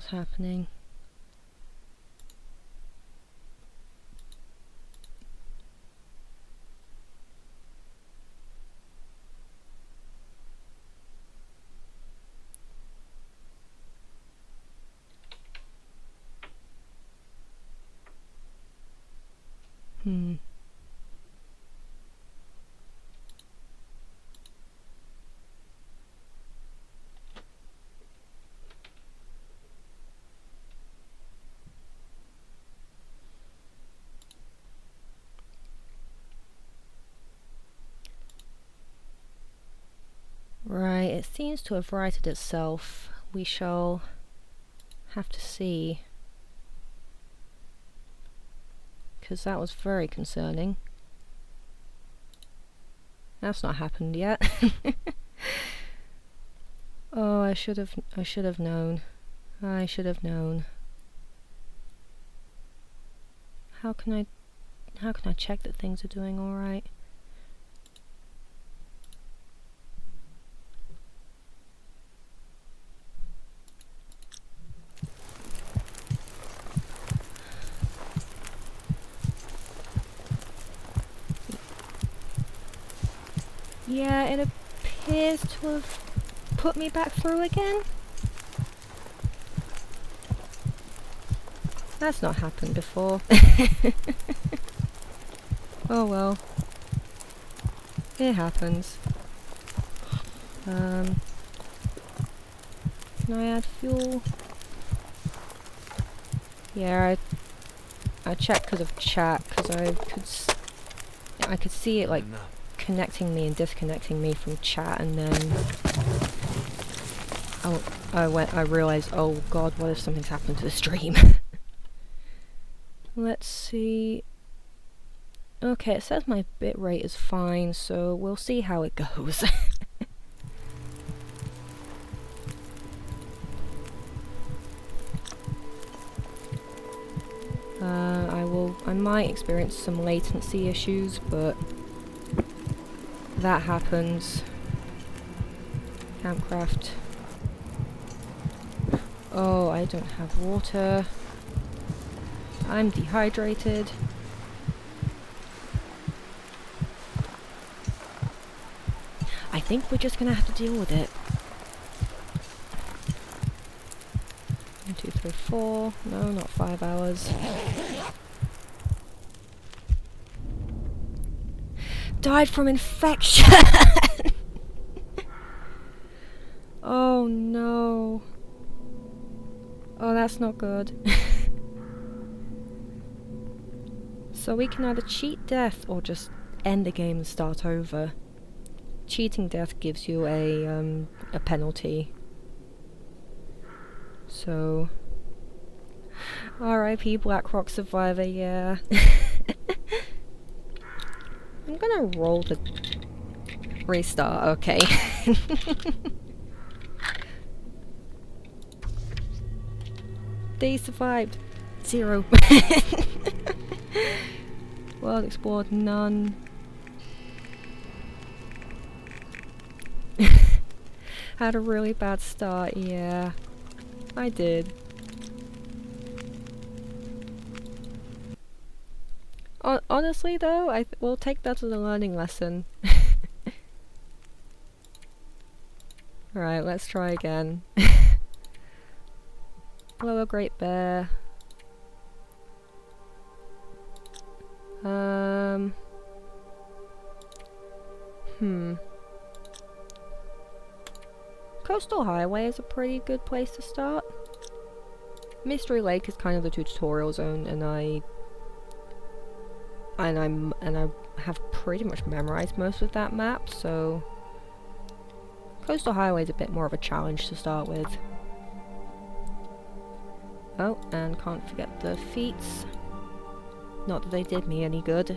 what's happening. Right, it seems to have righted itself. We shall have to see. Because that was very concerning. That's not happened yet. Oh, I should have known. I should have known. How can I check that things are doing all right? Yeah, it appears to have put me back through again. That's not happened before. Oh well. It happens. Can I add fuel? Yeah, I checked because of chat, because I could see it like connecting me and disconnecting me from chat, and then I realized, oh god, what if something's happened to the stream? Let's see. Okay, it says my bitrate is fine, so we'll see how it goes. I might experience some latency issues, but that happens. Campcraft. Oh, I don't have water. I'm dehydrated. I think we're just gonna have to deal with it. 1, 2, 3, 4. No, not 5 hours. Died from infection! Oh no. Oh, that's not good. So we can either cheat death or just end the game and start over. Cheating death gives you a penalty. So R.I.P. Blackrock Survivor, yeah. I'm gonna roll the restart, okay. They survived. 0. World explored, none. Had a really bad start, yeah. I did. Honestly though, we'll take that as a learning lesson. Right, let's try again. Lower Great Bear. Coastal Highway is a pretty good place to start. Mystery Lake is kind of the tutorial zone, and I have pretty much memorized most of that map, so Coastal Highway is a bit more of a challenge to start with. Oh, and can't forget the feats. Not that they did me any good.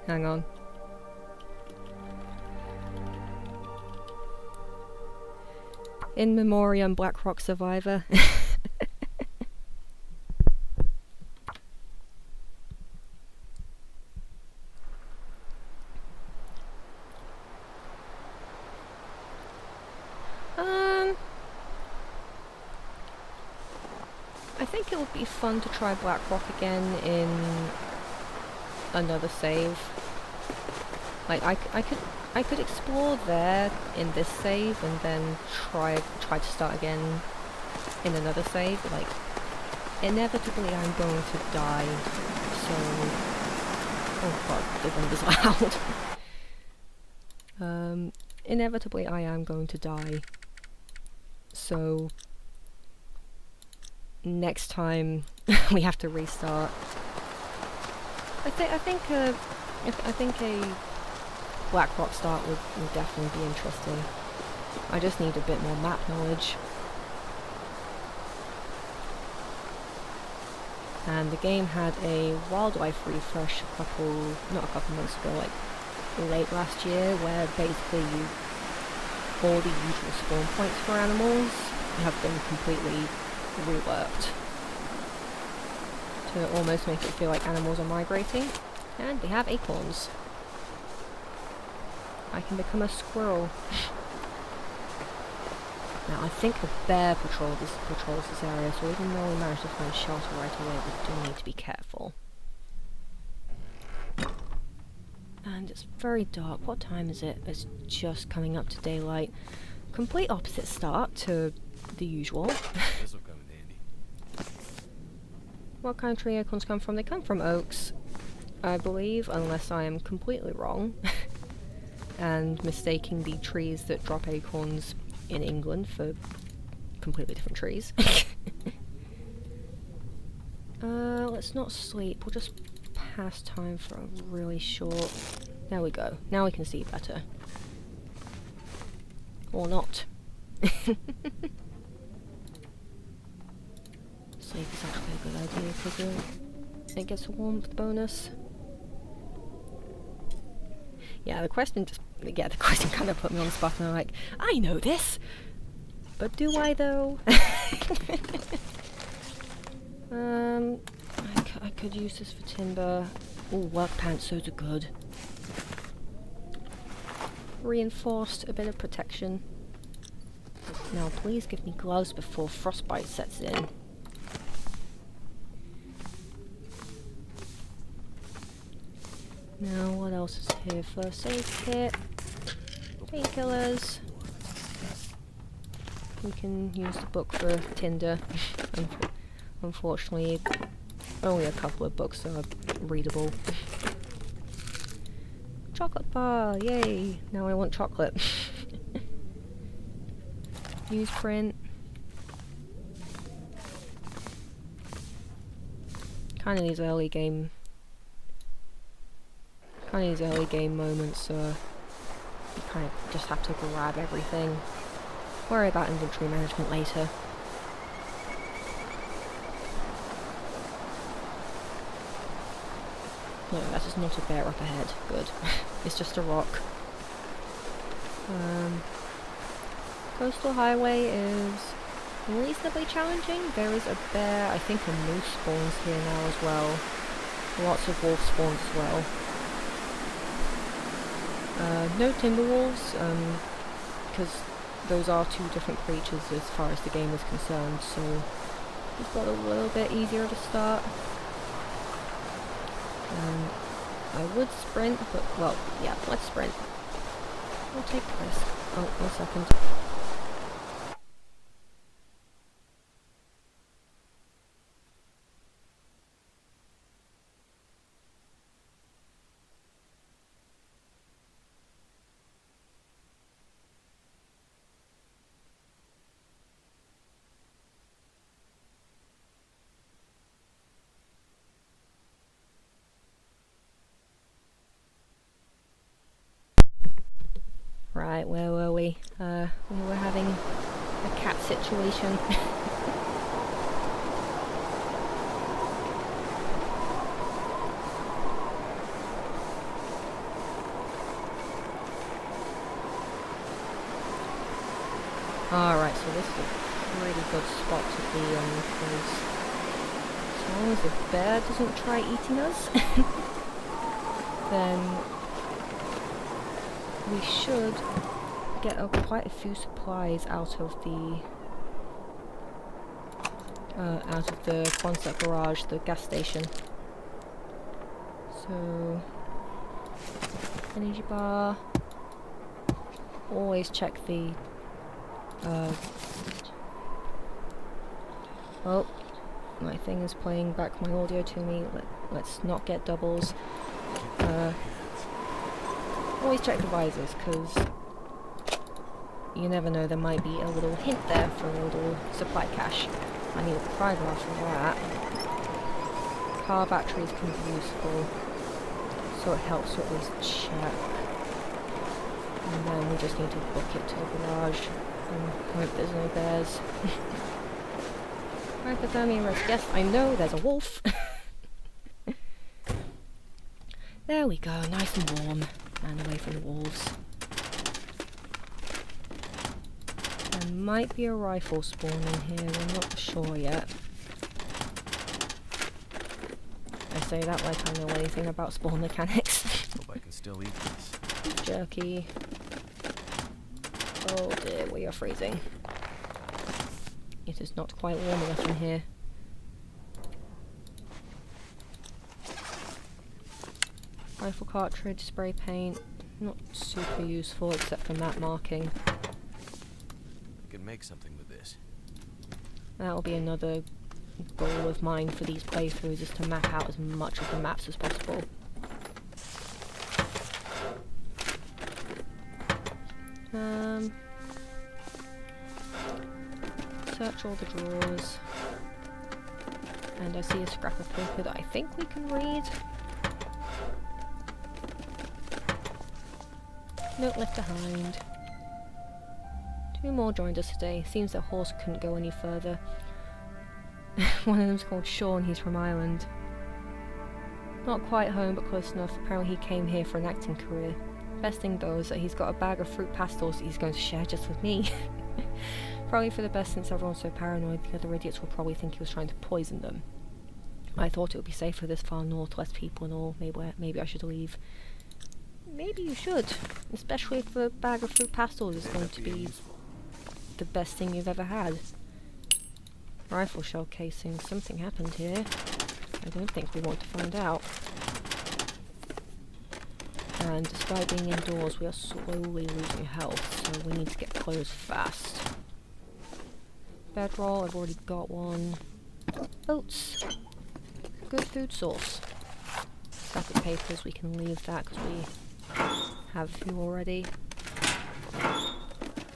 Hang on. In memoriam, Blackrock Survivor. it would be fun to try Blackrock again in another save. Like I could explore there in this save and then try to start again in another save. Like inevitably I'm going to die, so oh god, the wind is loud. Inevitably I am going to die, so next time we have to restart. I think a Blackrock start would definitely be interesting. I just need a bit more map knowledge. And the game had a wildlife refresh not a couple months ago, like late last year, where basically all the usual spawn points for animals have been completely reworked to almost make it feel like animals are migrating. And we have acorns. I can become a squirrel. Now I think a bear patrols this area, so even though we managed to find shelter right away, we do need to be careful. And it's very dark. What time is it? It's just coming up to daylight. Complete opposite start to the usual. This'll come in handy. What kind of tree acorns come from? They come from oaks, I believe, unless I am completely wrong and mistaking the trees that drop acorns in England for completely different trees. Let's not sleep. We'll just pass time for a really short... There we go. Now we can see better. Or not. Sleep is actually a good idea because it gets a warmth bonus. Yeah, the question kind of put me on the spot, and I'm like, I know this! But do I, though? I could use this for timber. Ooh, work pants, those are good. Reinforced, a bit of protection. Now, please give me gloves before frostbite sets in. Now, what else is here? First aid kit, painkillers. We can use the book for Tinder. Unfortunately, only a couple of books are readable. Chocolate bar, yay! Now I want chocolate. Newsprint. Kind of these early game moments, you kind of just have to grab everything. Worry about inventory management later. No, that is not a bear up ahead. Good. It's just a rock. Coastal highway is reasonably challenging. There is a bear, I think a moose spawns here now as well. Lots of wolf spawns as well. No timber wolves, because those are two different creatures as far as the game is concerned, so we've got a little bit easier of a start. I would sprint, but, well, yeah, let's sprint. We'll take the risk. Oh, 1 second. Right, where were we? We were having a cat situation. Alright, so this is a really good spot to be in, because as long as the bear doesn't try eating us, then we should get quite a few supplies out of the out of the Quonset garage, the gas station. So, energy bar. Always check the. Oh, my thing is playing back my audio to me. Let's not get doubles. Always check the visors, because you never know, there might be a little hint there for a little supply cache. I need a pry bar for that. Car batteries can be useful, so it helps to at least check. And then we just need to book it to the garage and hope there's no bears. Hypothermia risk. Yes, I know there's a wolf. There we go, nice and warm and away from the wolves. There might be a rifle spawning here, we're not sure yet. I say that like I know anything about spawn mechanics. Hope I can still eat this. Jerky. Oh dear, we are freezing. It is not quite warm enough in here. Rifle cartridge, spray paint, not super useful except for map marking. I can make something with this. That'll be another goal of mine for these playthroughs, is to map out as much of the maps as possible. Search all the drawers. And I see a scrap of paper that I think we can read. Note left behind. 2 more joined us today. Seems that horse couldn't go any further. One of them's called Sean, he's from Ireland. Not quite home, but close enough. Apparently he came here for an acting career. Best thing though is that he's got a bag of fruit pastels that he's going to share just with me. Probably for the best, since everyone's so paranoid, the other idiots will probably think he was trying to poison them. I thought it would be safer this far north, less people and all. Maybe I should leave. Maybe you should, especially if the bag of fruit pastels is going to be the best thing you've ever had. Rifle shell casing, something happened here. I don't think we want to find out. And despite being indoors, we are slowly losing health, so we need to get clothes fast. Bedroll, I've already got one. Oats. Good food source. Stack of papers, we can leave that because we have a few already. I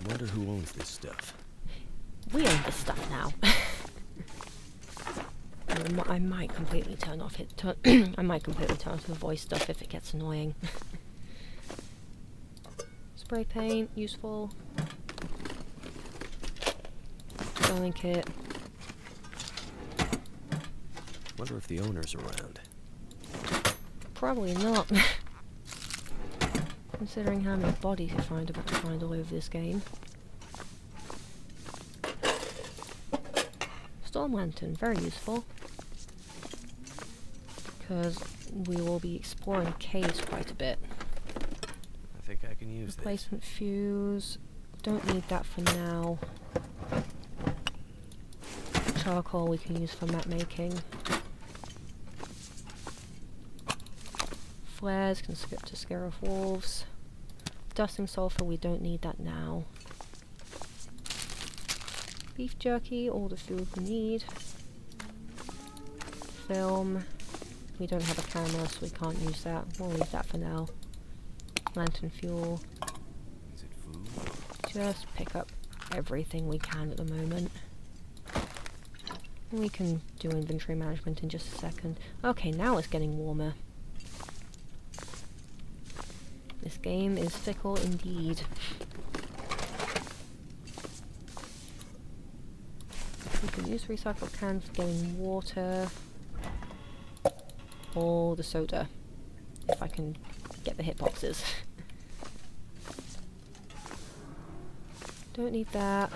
wonder who owns this stuff. We own this stuff now. I might completely turn off I might completely turn off the voice stuff if it gets annoying. Spray paint, useful. Styling kit. Wonder if the owner's around. Probably not. Considering how many bodies you find all over this game. Storm lantern, very useful. Because we will be exploring caves quite a bit. I think I can use Replacement fuse. Don't need that for now. Charcoal we can use for map making. Flares can skip to scare off wolves. Dusting sulfur, we don't need that now. Beef jerky, all the food we need. Film. We don't have a camera, so we can't use that. We'll leave that for now. Lantern fuel. Is it food? Just pick up everything we can at the moment. We can do inventory management in just a second. Okay, now it's getting warmer. This game is fickle indeed. We can use recycled cans for getting water. Or the soda. If I can get the hitboxes. Don't need that.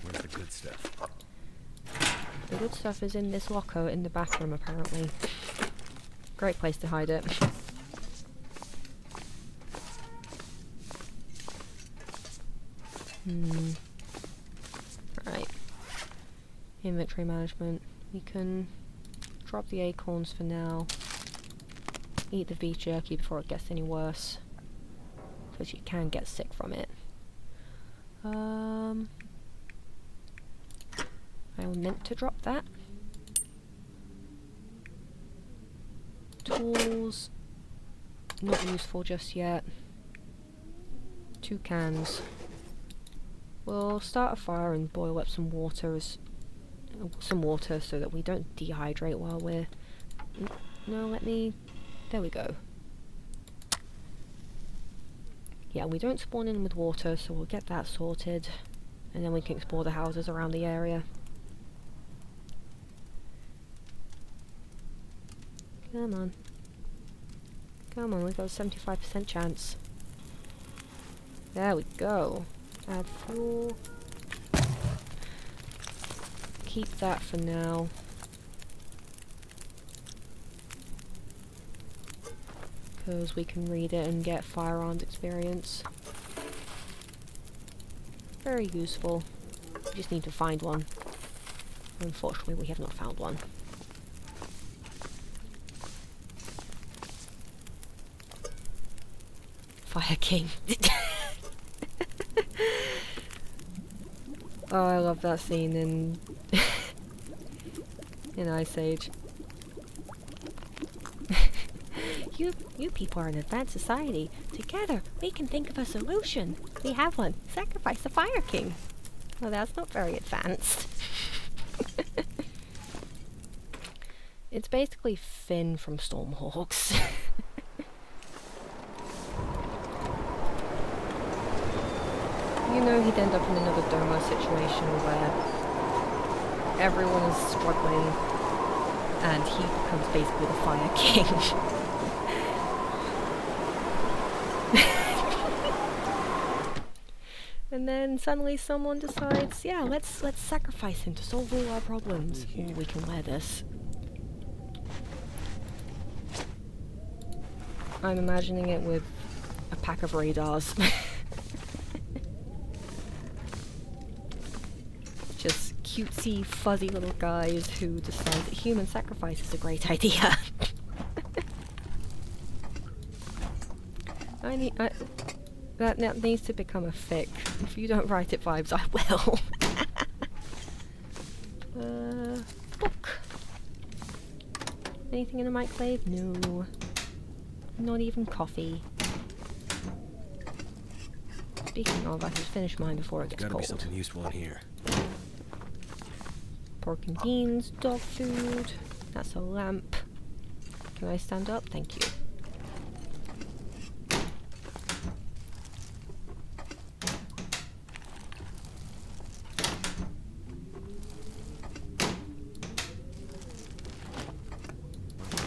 Where's the good stuff? The good stuff is in this locker in the bathroom, apparently. Great place to hide it. Inventory management. We can drop the acorns for now. Eat the beef jerky before it gets any worse. Because you can get sick from it. I meant to drop that. Tools. Not useful just yet. 2 cans. We'll start a fire and boil up some water so that we don't dehydrate while we're... No, let me... There we go. Yeah, we don't spawn in with water, so we'll get that sorted. And then we can explore the houses around the area. Come on. Come on, we've got a 75% chance. There we go. Add fuel. Keep that for now. Because we can read it and get firearms experience. Very useful. We just need to find one. Unfortunately, we have not found one. Fire King. Oh, I love that scene in in Ice Age. You people are an advanced society. Together, we can think of a solution. We have one. Sacrifice the Fire King. Well, that's not very advanced. It's basically Finn from Stormhawks. You know he'd end up in another Domo situation where everyone is struggling and he becomes basically the Fire King. And then suddenly someone decides, yeah, let's sacrifice him to solve all our problems. Ooh, we can wear this. I'm imagining it with a pack of radars. Just cutesy, fuzzy little guys who decide that human sacrifice is a great idea. That needs to become a fic. If you don't write it, Vibes, I will. Book. Anything in the microwave? No. Not even coffee. Speaking of, I should finish mine before it gets cold. Gotta be something useful in here. Pork and beans, dog food. That's a lamp. Can I stand up? Thank you.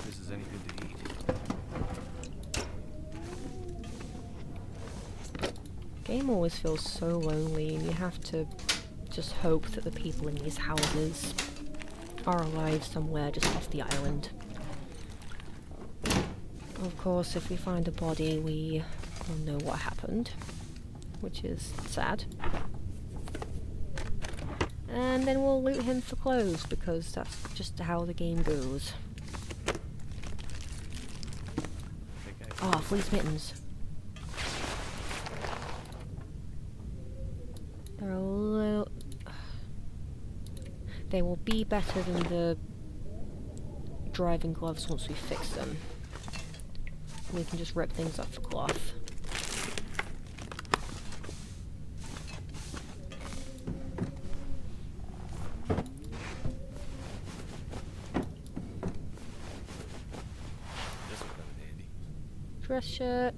This is anything to eat. Game always feels so lonely, and you have to just hope that the people in these houses are alive somewhere just off the island. Of course, if we find a body, we will know what happened, which is sad. And then we'll loot him for clothes, because that's just how the game goes. Ah, fleece mittens. They're a little... They will be better than the driving gloves once we fix them. We can just rip things up for cloth. Dress shirt.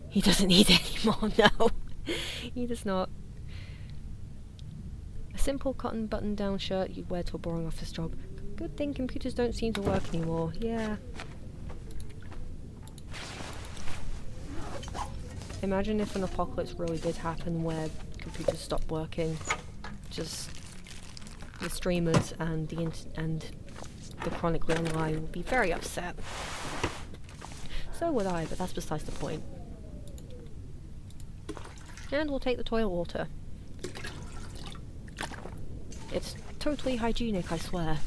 He doesn't need any more, no. He does not. A simple cotton button-down shirt you'd wear to a boring office job. Good thing computers don't seem to work anymore. Yeah. Imagine if an apocalypse really did happen where computers stopped working. Just the streamers and the chronically online would be very upset. So would I, but that's besides the point. And we'll take the toilet water. It's totally hygienic, I swear.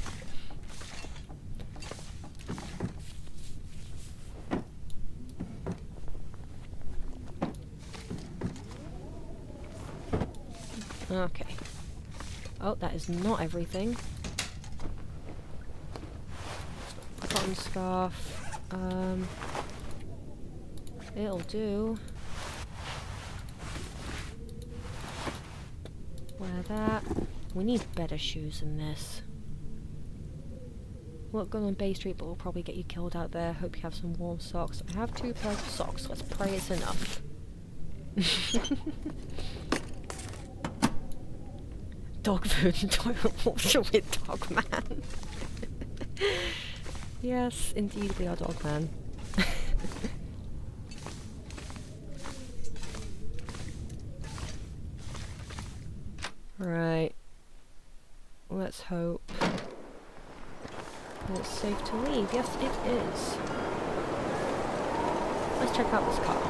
Okay. Oh, that is not everything. Cotton scarf. It'll do. Wear that. We need better shoes than this. Look good on Bay Street, but we'll probably get you killed out there. Hope you have some warm socks. I have 2 pairs of socks. Let's pray it's enough. Dog food and toilet water with Dog Man. Yes, indeed we are Dog Man. Right. Let's hope it's safe to leave. Yes, it is. Let's check out this car.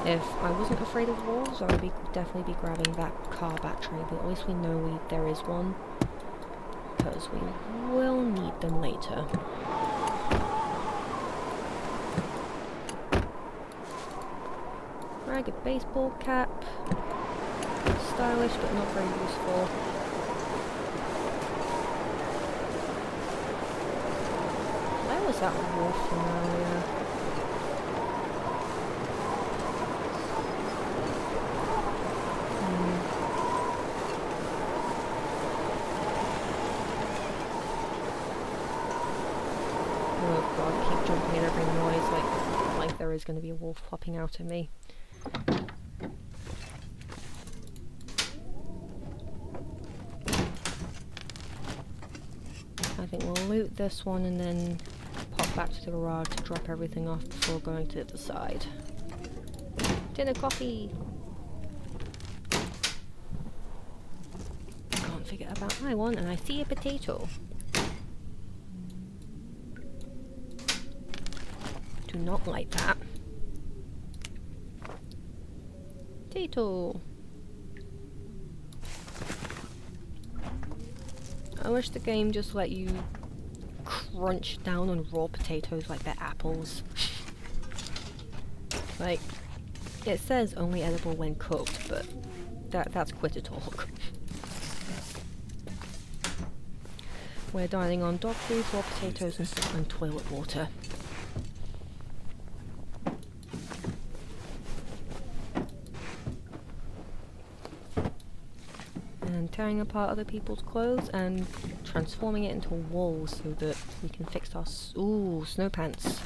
If I wasn't afraid of wolves, I would definitely be grabbing that car battery, but at least we know there is one, because we will need them later. Ragged baseball cap. Stylish, but not very useful. Where was that wolf from earlier? Oh god, I keep jumping at every noise like there is going to be a wolf popping out at me. I think we'll loot this one and then pop back to the garage to drop everything off before going to the side. Dinner coffee! Can't forget about my one, and I see a potato. Do not like that. Potato! I wish the game just let you crunch down on raw potatoes like they're apples. Like, it says only edible when cooked, but that's quitter talk. We're dining on dog food, raw potatoes, and toilet water. And tearing apart other people's clothes and transforming it into wool so that we can fix our snow pants.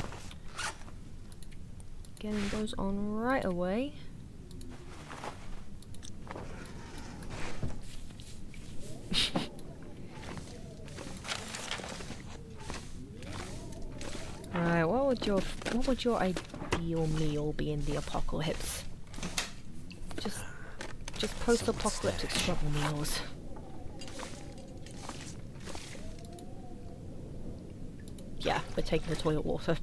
Getting those on right away. Right, what would your ideal meal be in the apocalypse? Just post-apocalyptic struggle meals. Yeah, we're taking the toilet water.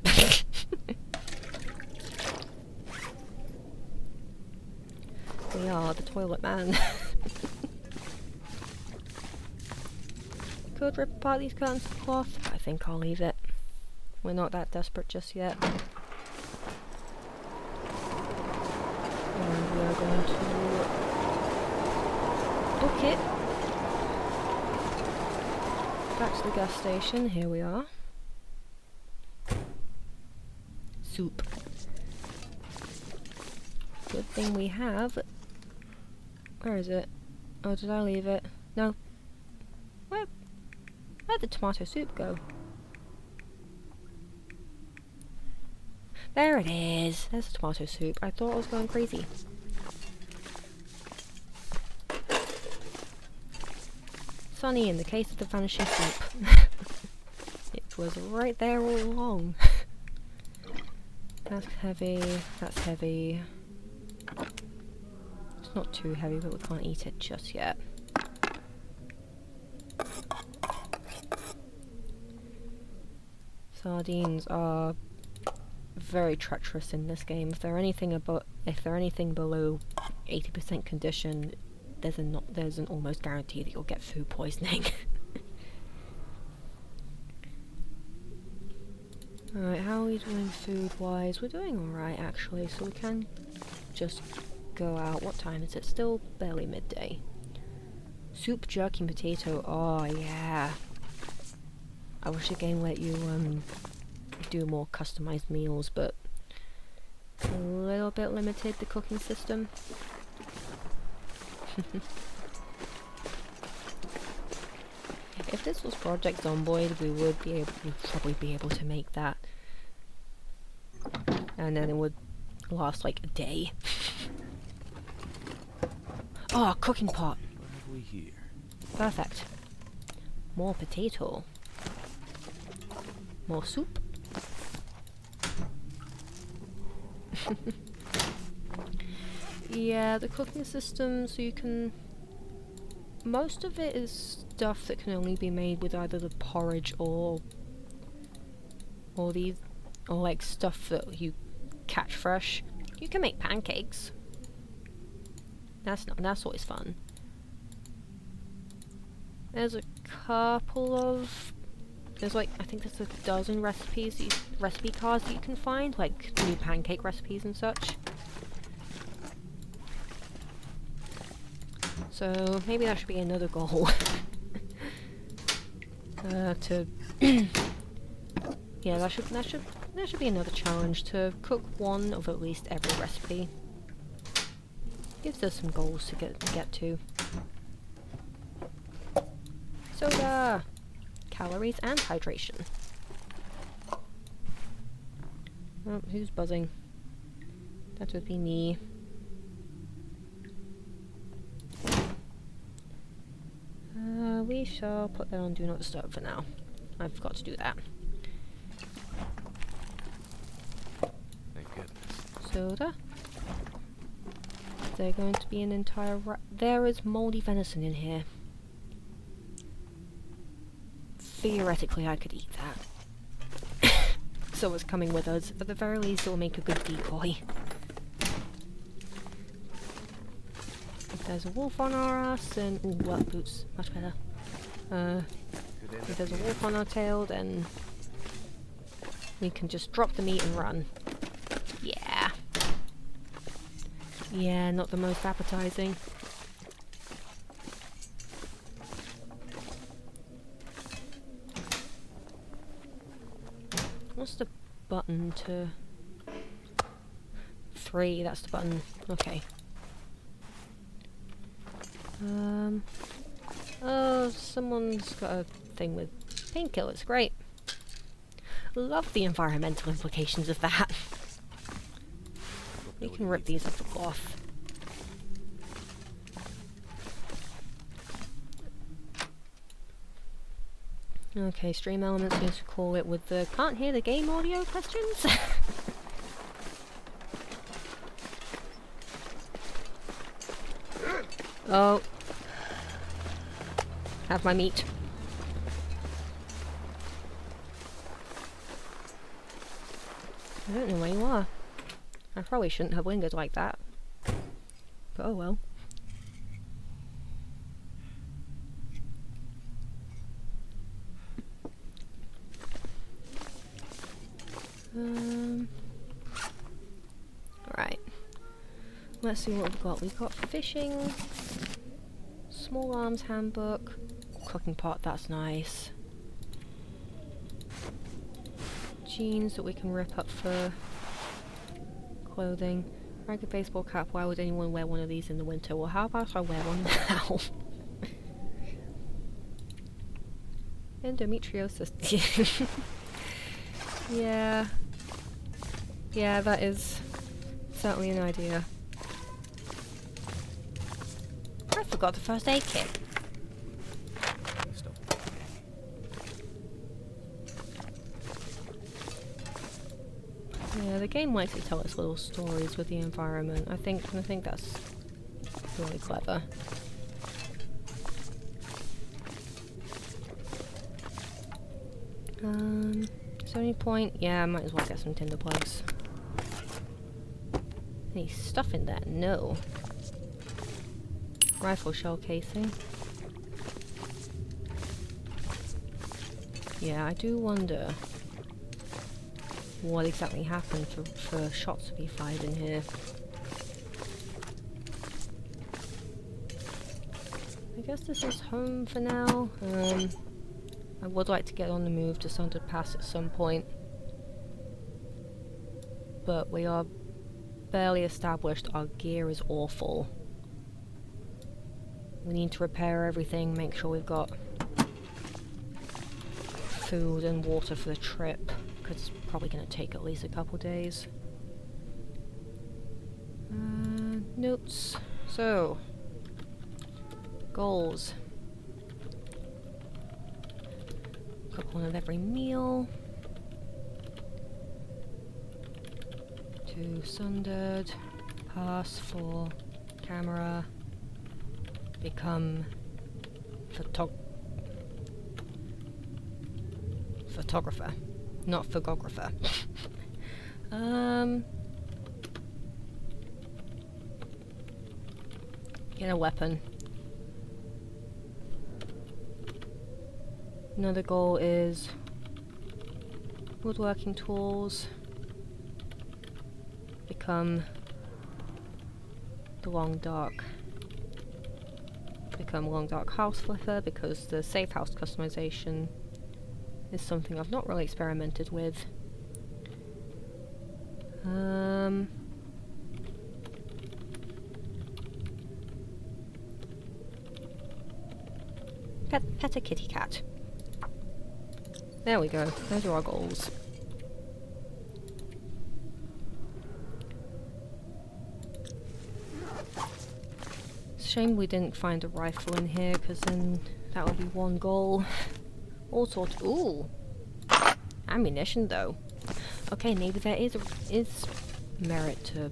We are the toilet man. Could rip apart these curtains of cloth, but I think I'll leave it. We're not that desperate just yet. And we are going to book it. Back to the gas station, here we are. Soup. Good thing we have... Where is it? Oh, did I leave it? No. Where'd the tomato soup go? There it is! There's the tomato soup. I thought I was going crazy. Sunny in the case of the vanishing soup. It was right there all along. That's heavy. That's heavy. It's not too heavy, but we can't eat it just yet. Sardines are very treacherous in this game. If they're anything below 80% condition, there's an almost guarantee that you'll get food poisoning. Alright, how are we doing food-wise? We're doing alright, actually, so we can just go out. What time is it? Still barely midday. Soup, jerky, and potato. Oh, yeah. I wish the game let you, do more customized meals, but a little bit limited, the cooking system. If this was Project Zomboid, we'd probably be able to make that. And then it would last like a day. Oh, cooking pot! What have we here? Perfect. More potato. More soup. Yeah, the cooking system, so you can... Most of it is stuff that can only be made with either the porridge or like stuff that you catch fresh. You can make pancakes. That's always fun. There's a couple of... There's like, I think there's a dozen recipe cards that you can find, like new pancake recipes and such. So maybe that should be another goal. Yeah, that should be another challenge, to cook one of at least every recipe. Gives us some goals to get to. Soda! Calories and hydration. Oh, who's buzzing? That would be me. We shall put that on Do Not Disturb for now. I've got to do that. Thank goodness. Soda. Is there going to be an entire there is moldy venison in here. Theoretically, I could eat that. So it's coming with us. At the very least, it will make a good decoy. If there's a wolf on our ass, then... Ooh, well, boots. Much better. If there's a wolf on our tail, then... we can just drop the meat and run. Yeah. Yeah, not the most appetizing. What's the button to... 3, that's the button. Okay. Oh, someone's got a thing with painkillers. Great. Love the environmental implications of that. We can rip these off the cloth. Okay, Stream Elements needs to call it with the can't hear the game audio questions. Oh. Have my meat. I don't know where you are. I probably shouldn't have lingered like that. But oh well. Right. Let's see what we've got. We've got fishing, small arms handbook, cooking pot, that's nice. Jeans that we can rip up for clothing. Ragged baseball cap, why would anyone wear one of these in the winter? Well, how about I wear one now? Endometriosis. Yeah. Yeah, that is certainly an idea. I forgot the first aid kit. Yeah, the game likes to tell us little stories with the environment. I think that's really clever. Is there any point? Yeah, I might as well get some tinder plugs. Any stuff in there? No. Rifle shell casing. Yeah, I do wonder what exactly happened for shots to be fired in here. I guess this is home for now. I would like to get on the move to Sundered Pass at some point, but we are barely established. Our gear is awful. We need to repair everything, make sure we've got food and water for the trip, because it's probably going to take at least a couple days. Notes. So, goals. Cook one of every meal. To Sundered Pass for camera. Become photographer, not photographer. Get a weapon. Another goal is woodworking tools. Become the long dark house flipper, because the safe house customization is something I've not really experimented with. Pet a kitty cat. There we go. Those are our goals. Shame we didn't find a rifle in here, because then that would be one goal. All sorts. Ooh, ammunition though. Okay, maybe there is merit to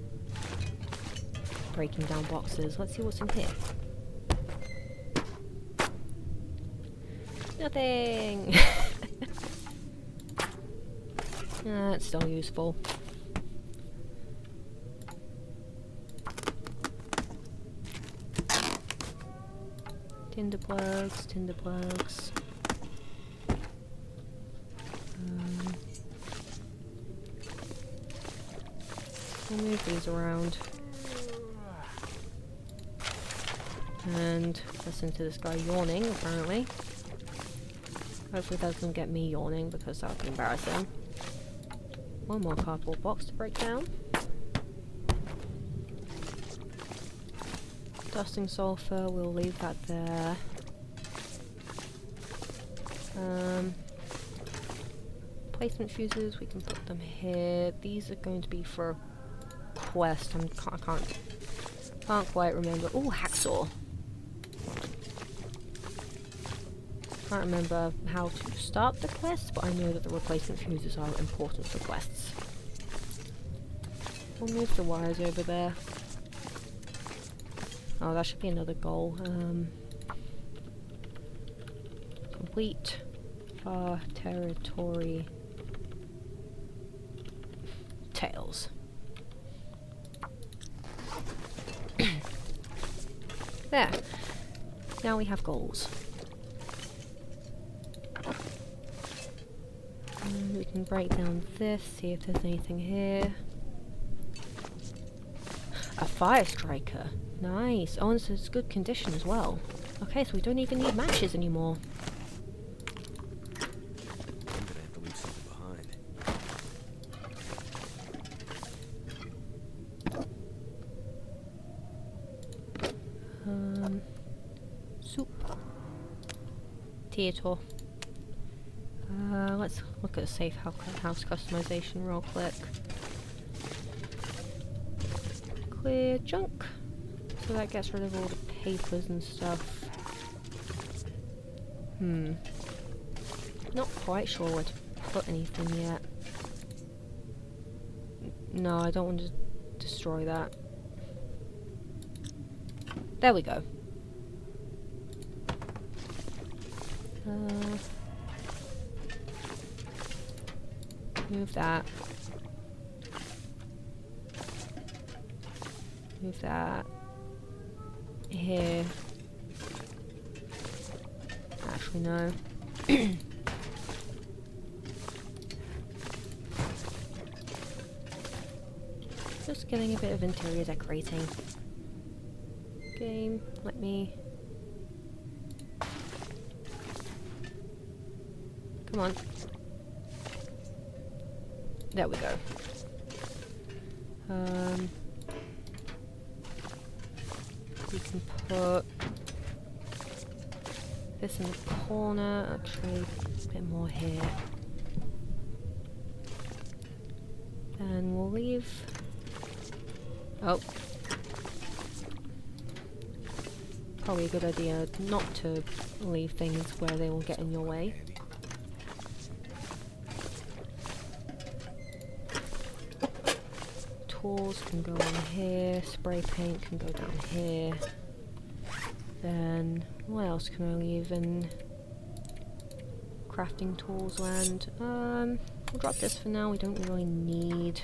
breaking down boxes. Let's see what's in here. Nothing. It's still useful. Tinder plugs. We'll move these around. And listen to this guy yawning, apparently. Hopefully that doesn't get me yawning, because that would be embarrassing. One more cardboard box to break down. Dusting sulfur, we'll leave that there. Placement fuses, we can put them here. These are going to be for a quest. I can't quite remember. Oh, hacksaw. Can't remember how to start the quest, but I know that the replacement fuses are important for quests. We'll move the wires over there. Oh, that should be another goal. Complete far territory tails. There. Now we have goals. And we can break down this, see if there's anything here. A fire striker. Nice. Oh, and it's good condition as well. Okay, so we don't even need matches anymore. I'm gonna have to leave something behind. Soup. Theater. Let's look at the safe house customization real quick. Clear junk. So that gets rid of all the papers and stuff. Not quite sure where to put anything yet. No, I don't want to destroy that. There we go. Move that. Move that. here. Actually, no. Just getting a bit of interior decorating. Game, let me... Come on. There we go. We can put this in the corner, actually a bit more here. And we'll leave... Oh. Probably a good idea not to leave things where they will get in your way. Tools can go in here, spray paint can go down here. Then, what else can I leave in crafting tools land? We'll drop this for now, we don't really need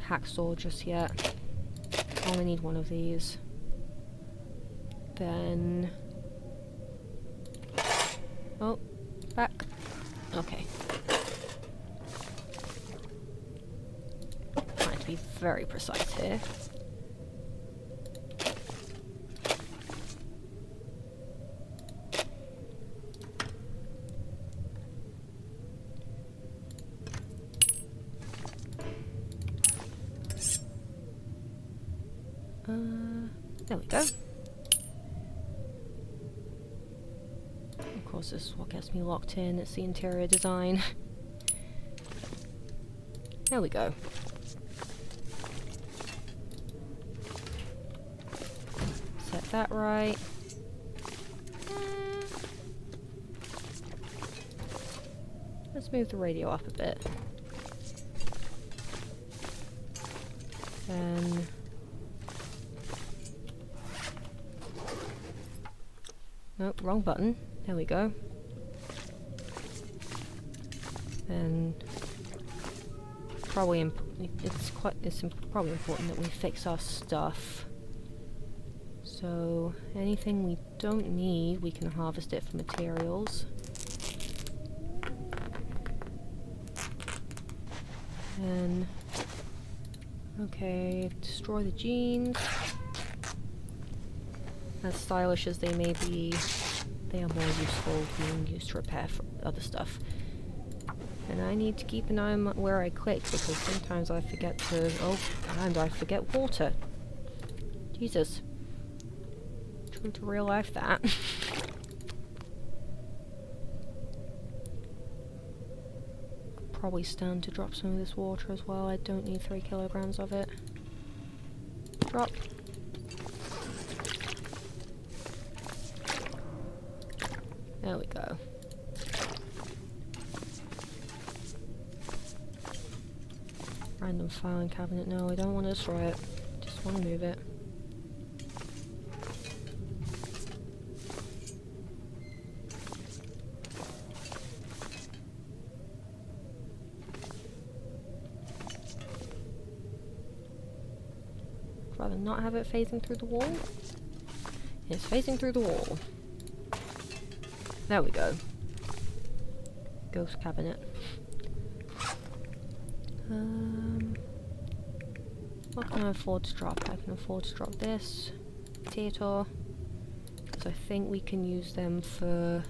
hacksaw just yet. I only need one of these. Then... Oh, back. Okay. Trying to be very precise here. There we go. Of course, this is what gets me locked in. It's the interior design. There we go. Set that right. Let's move the radio up a bit. Then... Nope, wrong button. There we go. And probably it's probably important that we fix our stuff. So anything we don't need, we can harvest it for materials. And okay, destroy the jeans. As stylish as they may be, they are more useful being used to repair for other stuff. And I need to keep an eye on where I click, because sometimes I forget to... Oh, and I forget water. Jesus. True to real life, that. Probably stand to drop some of this water as well. I don't need 3 kilograms of it. Drop. There we go. Random filing cabinet. No, I don't want to destroy it. Just want to move it. I'd rather not have it phasing through the wall. It's phasing through the wall. There we go. Ghost cabinet. What can I afford to drop? I can afford to drop this. Potato. Because I think we can use them for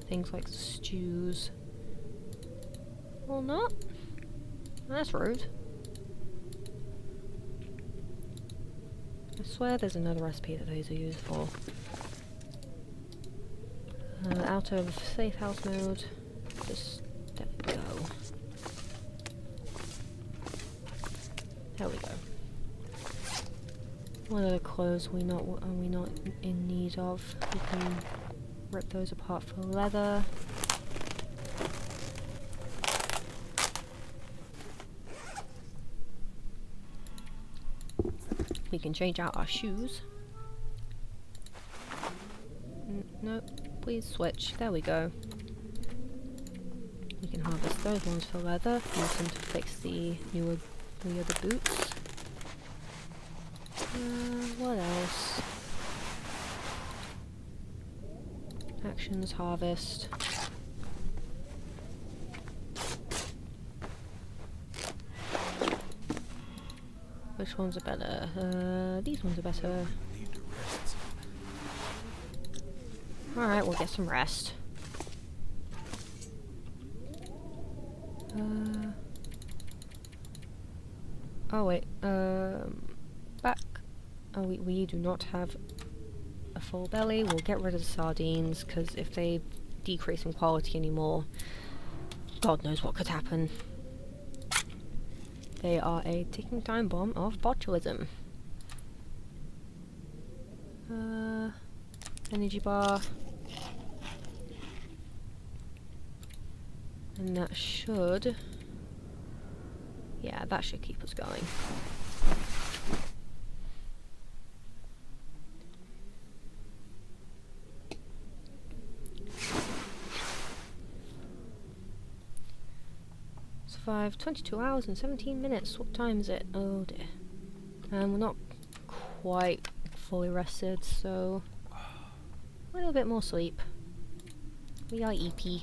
things like stews. Or not? That's rude. I swear there's another recipe that those are used for. Out of safe house mode. Just there we go. There we go. What other clothes are we not in need of? We can rip those apart for leather. We can change out our shoes. Nope. Please switch. There we go. We can harvest those ones for leather. Use them to fix the other boots. What else? Actions, harvest. Which ones are better? These ones are better. Need to rest. Alright, we'll get some rest. Oh wait, back. Oh, we do not have a full belly. We'll get rid of the sardines, because if they decrease in quality anymore, God knows what could happen. They are a ticking time bomb of botulism. Energy bar. And that should... yeah, that should keep us going. Survived 22 hours and 17 minutes. What time is it? Oh dear. And we're not quite fully rested, so a little bit more sleep. We are EP.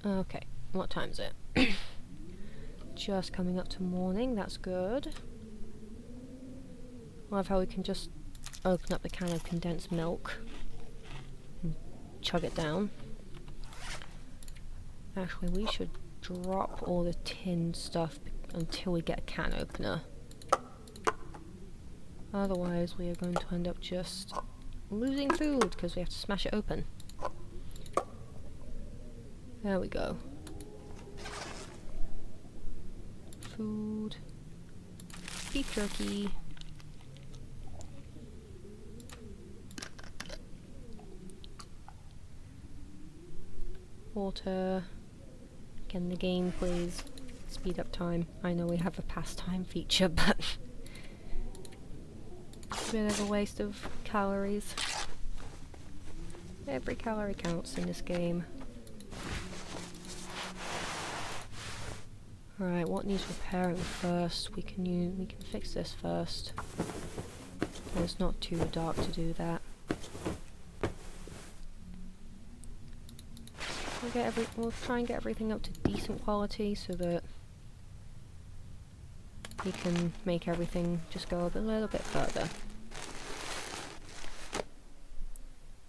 Okay, what time is it? Just coming up to morning, that's good. Love how we can just open up the can of condensed milk and chug it down. Actually, we should drop all the tin stuff until we get a can opener. Otherwise, we are going to end up just losing food because we have to smash it open. There we go. Food. Beef jerky. Water. Get in the game, please. Speed up time. I know we have a pastime feature, but it's a bit of a waste of calories. Every calorie counts in this game. Right, what needs repairing first? We can fix this first. It's not too dark to do that. We'll try and get everything up to decent quality so that we can make everything just go a little bit further.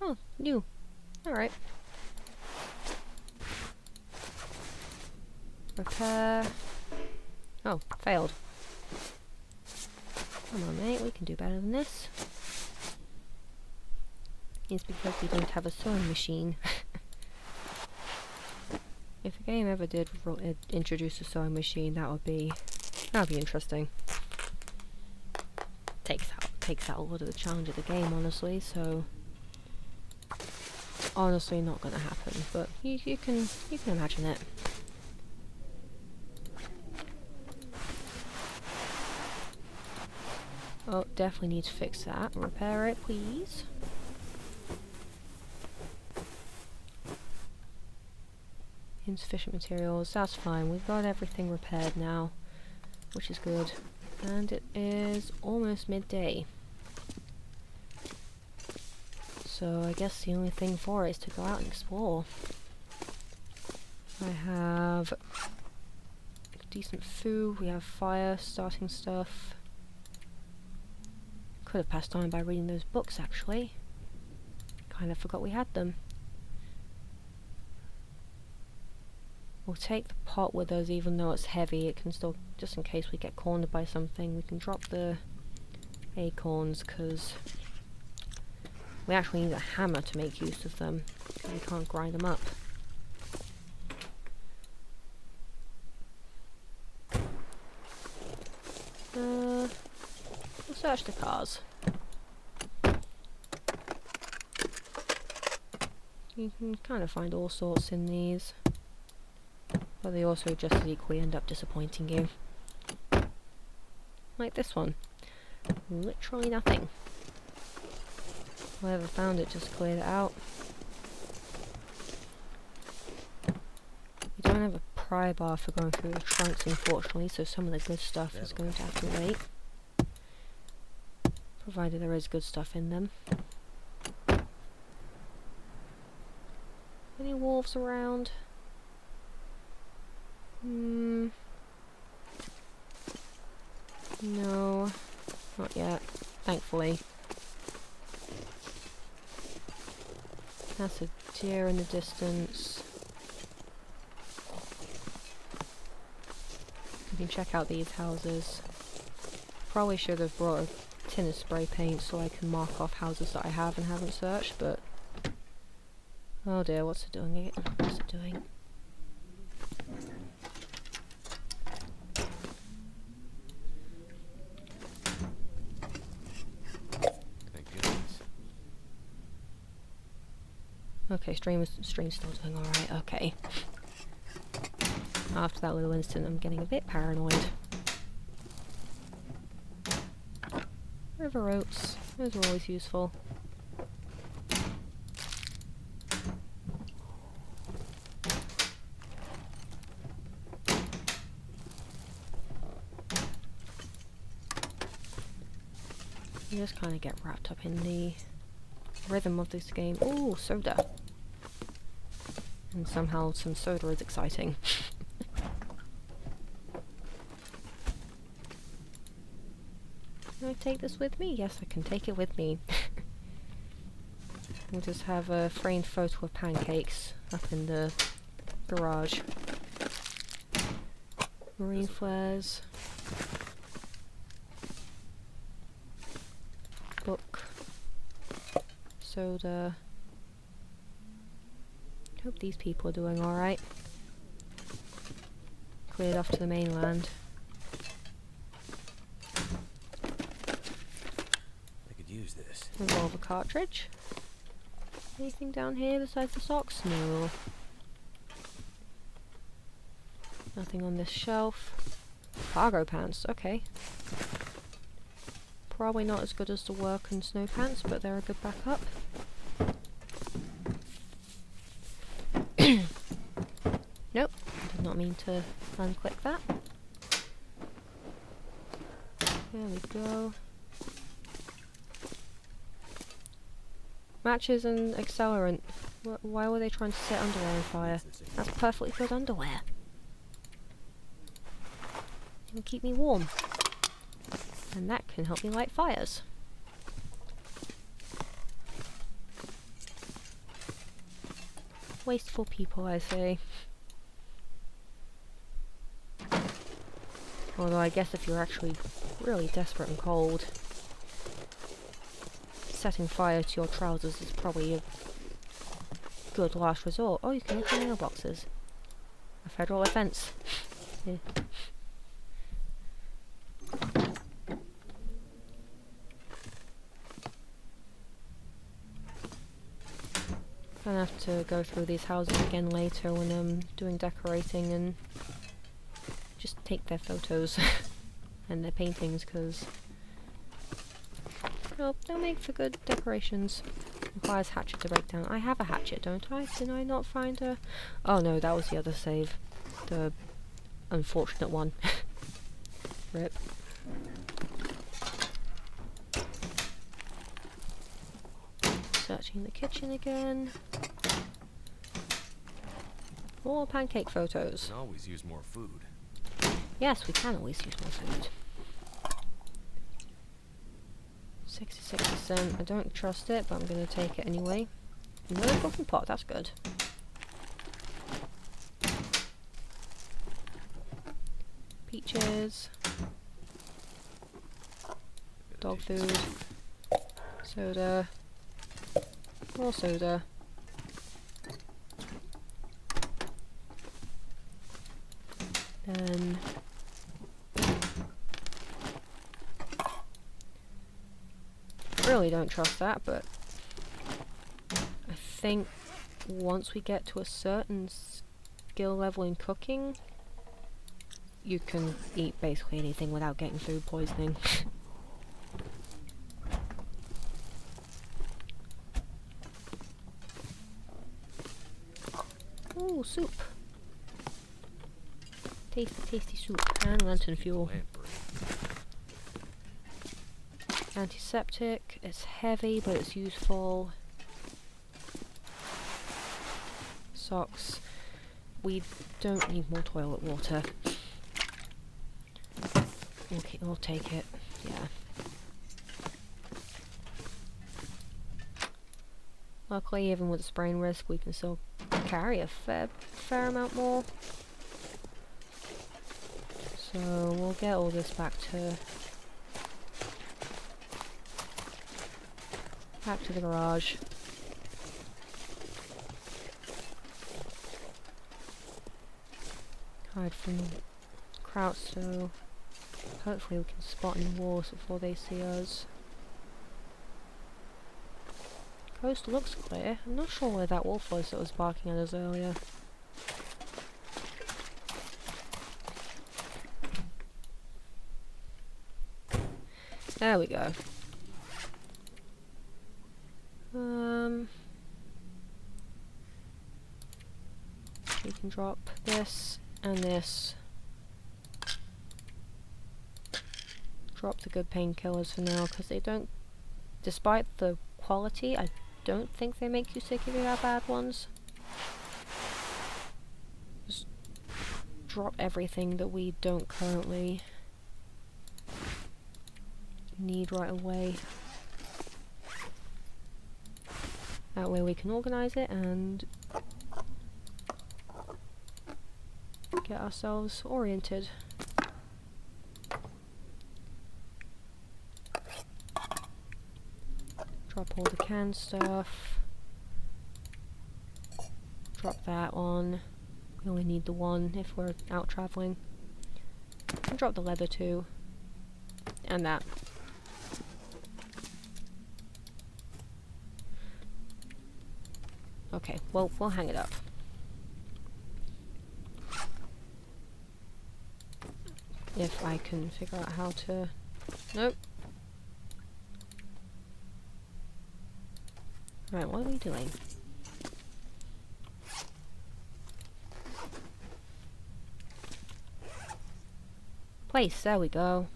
Oh, new. Alright. Repair. Oh, failed. Come on, mate, we can do better than this. It's because we don't have a sewing machine. If the game ever did introduce a sewing machine, that would be interesting. Takes out a lot of the challenge of the game, honestly. So, honestly, not gonna happen. But you can imagine it. Oh, definitely need to fix that. Repair it, please. Insufficient materials, that's fine. We've got everything repaired now, which is good. And it is almost midday. So I guess the only thing for it is to go out and explore. I have decent food, we have fire starting stuff. Could have passed on by reading those books, actually. Kind of forgot we had them. We'll take the pot with us, even though it's heavy. It can still, just in case we get cornered by something, we can drop the acorns, because we actually need a hammer to make use of them, because we can't grind them up. We'll search the cars. You can kind of find all sorts in these. But they also just as equally end up disappointing you. Like this one. Literally nothing. Whoever found it just cleared it out. We don't have a pry bar for going through the trunks, unfortunately, so some of the good stuff is going to have to wait. Provided there is good stuff in them. Any wolves around? No, not yet, thankfully. That's a deer in the distance. You can check out these houses. Probably should have brought a tin of spray paint so I can mark off houses that I have and haven't searched, but... Oh dear, what's it doing? What's it doing? Okay, stream's still doing alright, okay. After that little incident, I'm getting a bit paranoid. River oats, those are always useful. You just kind of get wrapped up in the rhythm of this game. Ooh, soda. And somehow some soda is exciting. Can I take this with me? Yes, I can take it with me. We'll just have a framed photo of pancakes up in the garage. Marine flares. Book. Soda. Hope these people are doing alright. Cleared off to the mainland. I could use this. Revolver cartridge. Anything down here besides the socks? No. Nothing on this shelf. Cargo pants, okay. Probably not as good as the work and snow pants, but they're a good backup. Nope, did not mean to unclick that. There we go. Matches and accelerant. Why were they trying to set underwear on fire? That's perfectly good underwear. It'll keep me warm. And that can help me light fires. Wasteful people, I say. Although I guess if you're actually really desperate and cold, setting fire to your trousers is probably a good last resort. Oh, you can open mailboxes. A federal offence. Yeah. Gonna have to go through these houses again later when I'm doing decorating and just take their photos and their paintings, because they'll make for good decorations. Requires hatchet to break down. I have a hatchet, don't I? Did I not find a... Oh no, that was the other save. The unfortunate one. Rip. Searching the kitchen again. More pancake photos. We can always use more food. Yes, we can always use more food. 66%. I don't trust it, but I'm going to take it anyway. Another cooking pot, that's good. Peaches. Dog food. Soda. More soda. Then really don't trust that, but I think once we get to a certain skill level in cooking, you can eat basically anything without getting food poisoning. Ooh, soup. Tasty, tasty soup. And lantern fuel. Antiseptic. It's heavy, but it's useful. Socks. We don't need more toilet water. Okay, we'll take it. Yeah. Luckily, even with the sprain risk, we can still carry a fair amount more. So we'll get all this back to the garage. Hide from the crowd, so hopefully we can spot any walls before they see us. Coast looks clear. I'm not sure where that wolf was that was barking at us earlier. There we go. We can drop this and this. Drop the good painkillers for now, because they don't, despite the quality, I don't think they make you sick if you have bad ones. Just drop everything that we don't currently need right away. That way we can organize it and get ourselves oriented. Drop all the canned stuff. Drop that on. We only need the one if we're out traveling. And drop the leather too. And that. Okay, well, we'll hang it up. If I can figure out how to... Nope. Right, what are we doing? Place, there we go.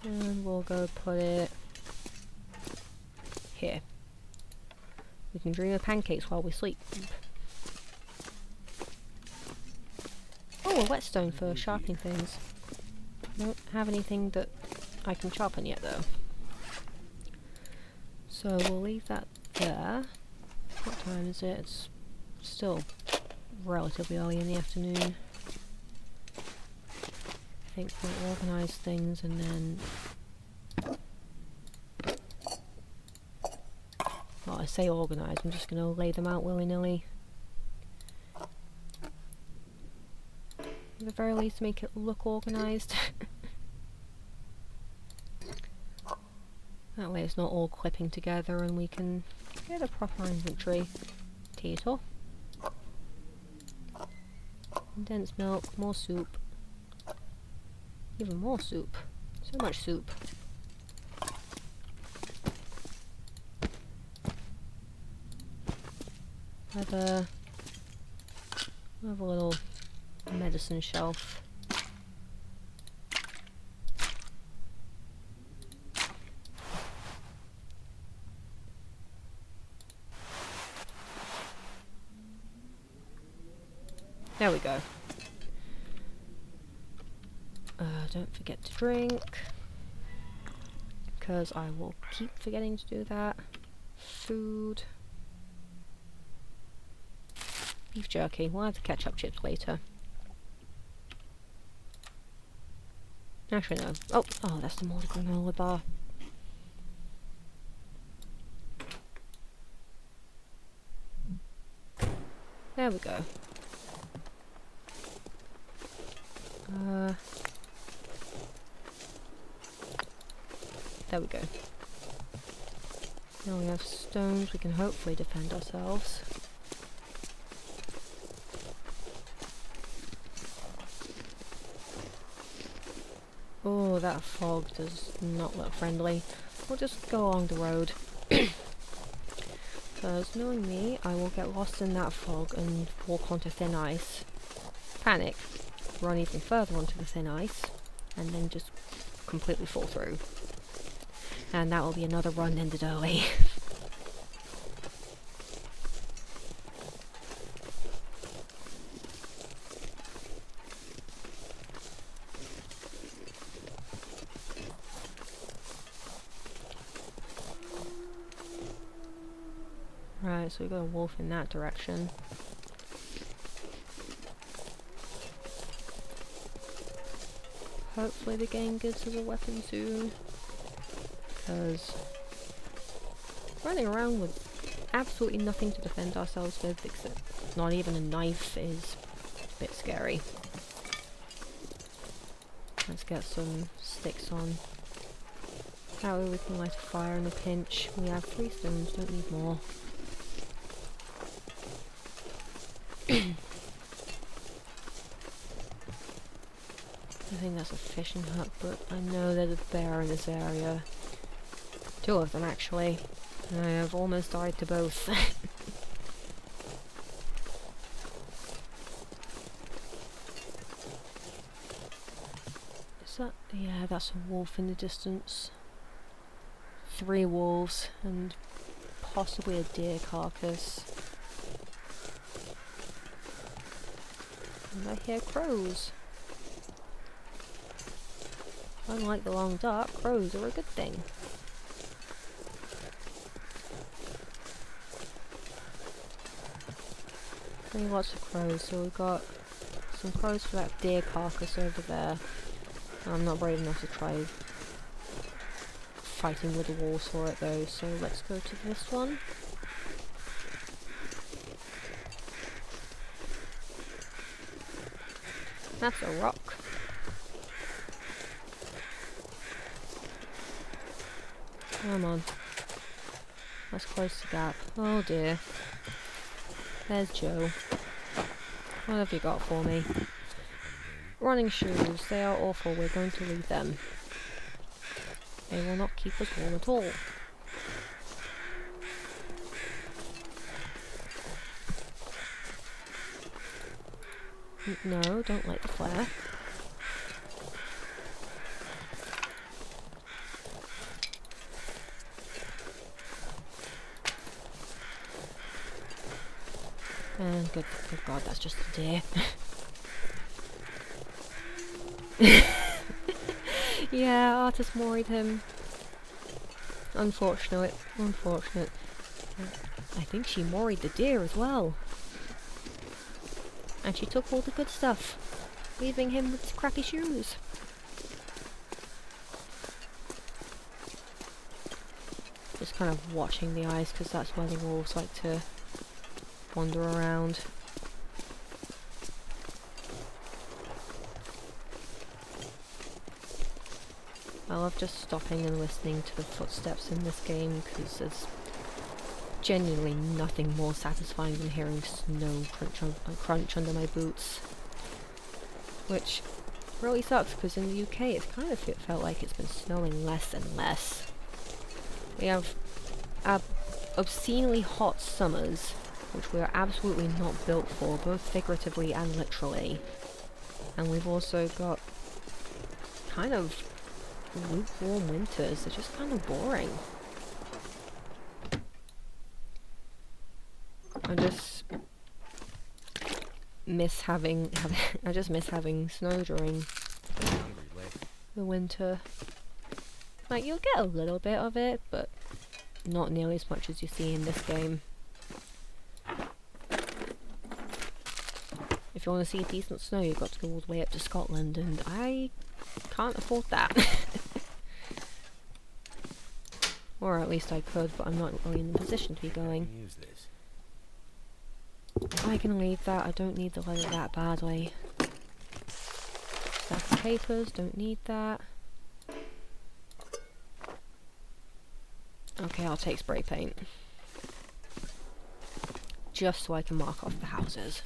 And we'll go put it here. We can dream of pancakes while we sleep. Oh, a whetstone for sharpening things. I don't have anything that I can sharpen yet though. So we'll leave that there. What time is it? It's still relatively early in the afternoon. I think we'll organise things and then... Well, I say organise, I'm just going to lay them out willy-nilly. At the very least make it look organised. That way it's not all clipping together and we can get a proper inventory. Potato. Condensed milk, more soup. Even more soup. So much soup. Have a little medicine shelf. There we go. Don't forget to drink, because I will keep forgetting to do that. Food. Beef jerky. We'll have the ketchup chips later. Actually, no. Oh, that's the molded granola bar. There we go. There we go. Now we have stones, we can hopefully defend ourselves. Oh, that fog does not look friendly. We'll just go along the road. Because knowing me, I will get lost in that fog and walk onto thin ice. Panic, run even further onto the thin ice, and then just completely fall through. And that will be another run ended early. Right, so we got a wolf in that direction. Hopefully the game gives us a weapon soon. Because running around with absolutely nothing to defend ourselves with, except not even a knife, is a bit scary. Let's get some sticks on. That way we can light a fire in a pinch. We have 3 stones, don't need more. I think that's a fishing hut, but I know there's a bear in this area. 2 of them actually. I have almost died to both. Is that... yeah, that's a wolf in the distance. 3 wolves, and possibly a deer carcass. And I hear crows. Unlike the long dark, crows are a good thing. Lots of crows, so we've got some crows for that deer carcass over there. I'm not brave enough to try fighting with the wolves for it though, so let's go to this one. That's a rock. Come on. Let's close the gap. Oh dear. There's Joe. What have you got for me? Running shoes. They are awful. We're going to leave them. They will not keep us warm at all. No, don't light the flare. And good god, that's just a deer. Yeah, Artis worried him. Unfortunate. I think she worried the deer as well. And she took all the good stuff, leaving him with his crappy shoes. Just kind of watching the ice, because that's where the wolves like to wander around. I love just stopping and listening to the footsteps in this game, because there's genuinely nothing more satisfying than hearing snow crunch under my boots. Which really sucks, because in the UK it's kind of felt like it's been snowing less and less. We have obscenely hot summers, which we are absolutely not built for, both figuratively and literally. And we've also got kind of lukewarm winters. They're just kind of boring. I just miss having snow during the winter. Like, you'll get a little bit of it, but not nearly as much as you see in this game. If you want to see decent snow, you've got to go all the way up to Scotland, and I can't afford that. Or at least I could, but I'm not really in the position to be going. I can leave that, I don't need the leather that badly. Stack of papers, don't need that. Okay, I'll take spray paint. Just so I can mark off the houses.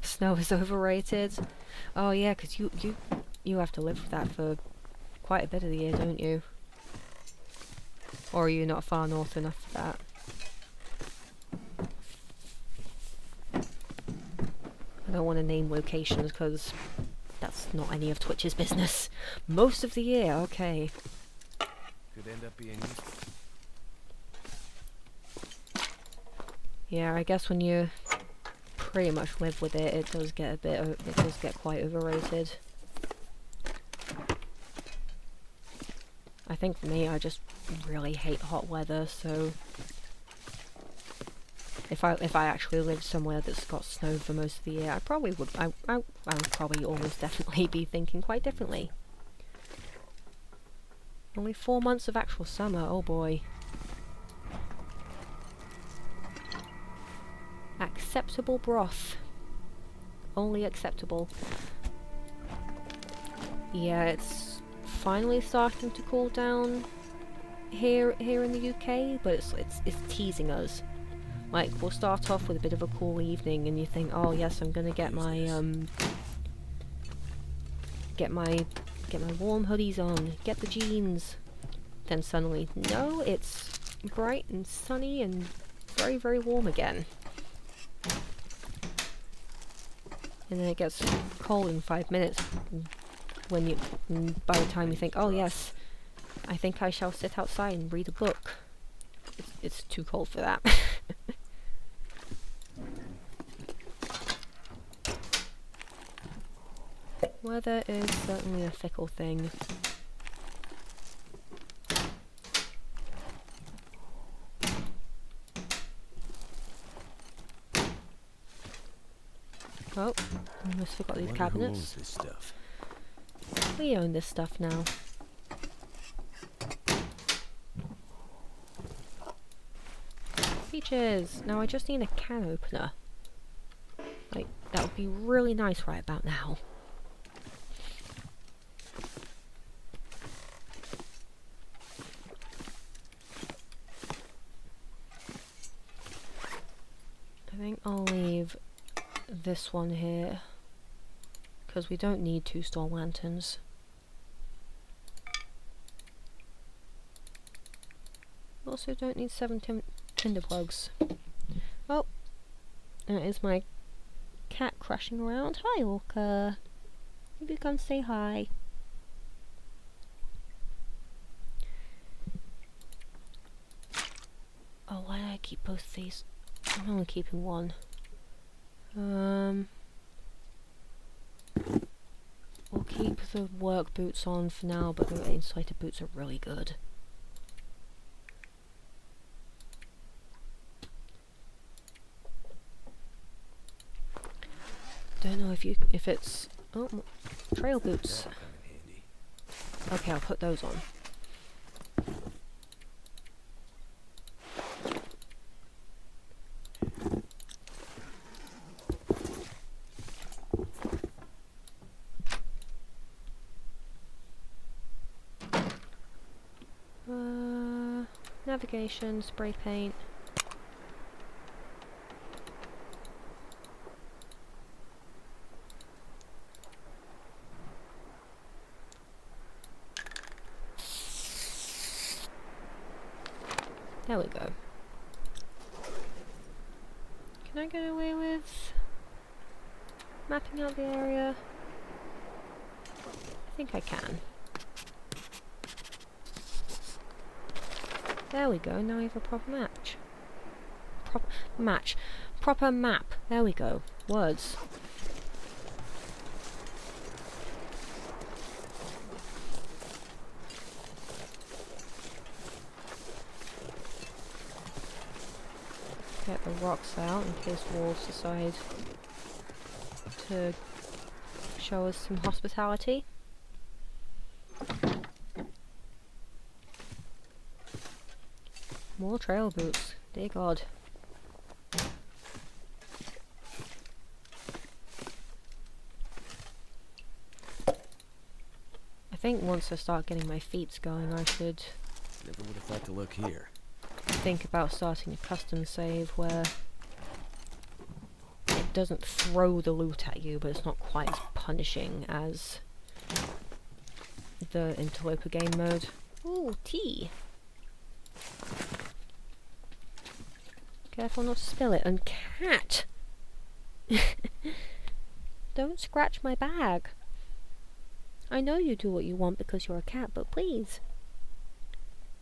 Snow is overrated. Oh yeah, because you have to live with that for quite a bit of the year, don't you? Or are you not far north enough for that? don't want to name locations because that's not any of Twitch's business. Most of the year, okay. Could end up being useful. Yeah, I guess when you pretty much live with it, it does get quite overrated. I think for me, I just really hate hot weather, so if I actually lived somewhere that's got snow for most of the year, I probably would I would probably almost definitely be thinking quite differently. Only 4 months of actual summer, oh boy. Acceptable broth. Only acceptable. Yeah, it's finally starting to cool down here in the UK, but it's teasing us. Like, we'll start off with a bit of a cool evening and you think, oh yes, I'm gonna get my get my warm hoodies on, get the jeans. Then suddenly, no, it's bright and sunny and very, very warm again. And then it gets cold in 5 minutes when by the time you think, oh yes, I think I shall sit outside and read a book. It's too cold for that. Weather is certainly a fickle thing. Oh, almost forgot these cabinets. Who owns this stuff? We own this stuff now. Peaches! Now I just need a can opener. Like, that would be really nice right about now. I think I'll leave this one here, because we don't need 2 store lanterns. Also don't need 7 tinder plugs. Oh, that is my cat crashing around. Hi, Orca. Maybe come say hi. Oh, why did I keep both of these? I'm only keeping one. We'll keep the work boots on for now, but the insulated boots are really good. Don't know if it's trail boots. Okay, I'll put those on. Navigation, spray paint. There we go. Can I get away with mapping out the area? I think I can. There we go, now we have a proper match. Proper map. There we go. Words. Get the rocks out in case wolves decide to show us some hospitality. More trail boots, dear God. I think once I start getting my feet going, I should Never would have thought to look here. think about starting a custom save where it doesn't throw the loot at you, but it's not quite as punishing as the interloper game mode. Ooh, tea! Careful not to spill it. And cat! Don't scratch my bag. I know you do what you want because you're a cat, but please.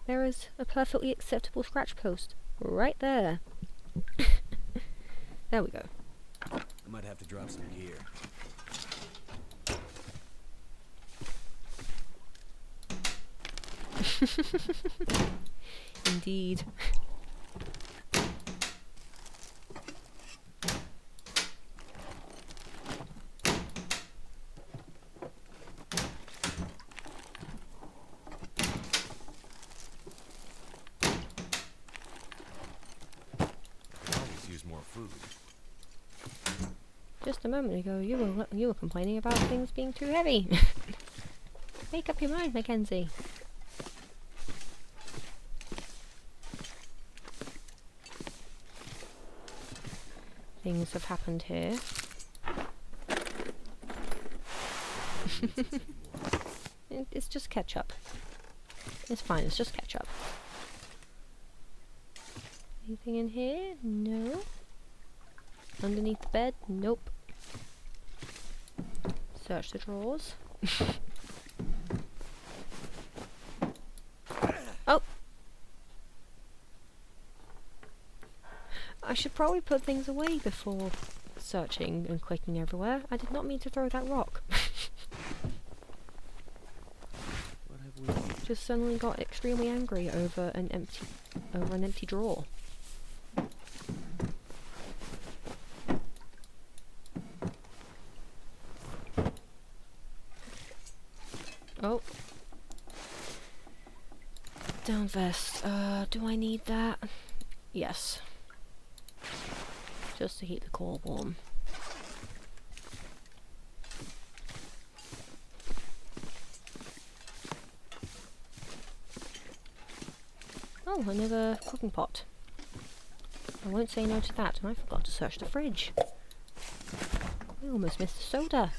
There is a perfectly acceptable scratch post right there. There we go. I might have to drop some gear. Indeed. Always use more food. Just a moment ago, you were complaining about things being too heavy. Make up your mind, Mackenzie. Things have happened here. It's just ketchup. It's fine, it's just ketchup. Anything in here? No. Underneath the bed? Nope. Search the drawers. Oh! I should probably put things away before searching and clicking everywhere. I did not mean to throw that rock. What have we? Just suddenly got extremely angry over an empty drawer. Oh. Down vest. Do I need that? Yes. Just to keep the core warm. Oh, another cooking pot. I won't say no to that, and I forgot to search the fridge. I almost missed the soda.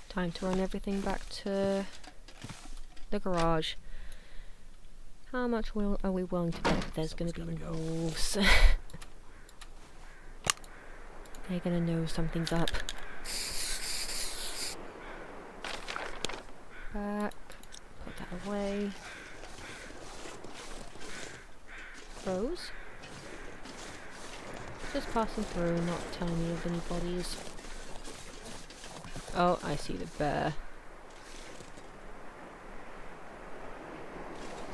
Time to run everything back to the garage. How much are we willing to bet there's going to be wolves? They're going to know something's up. Back. Put that away. Rose? Just passing through, not telling me of any bodies. Oh, I see the bear.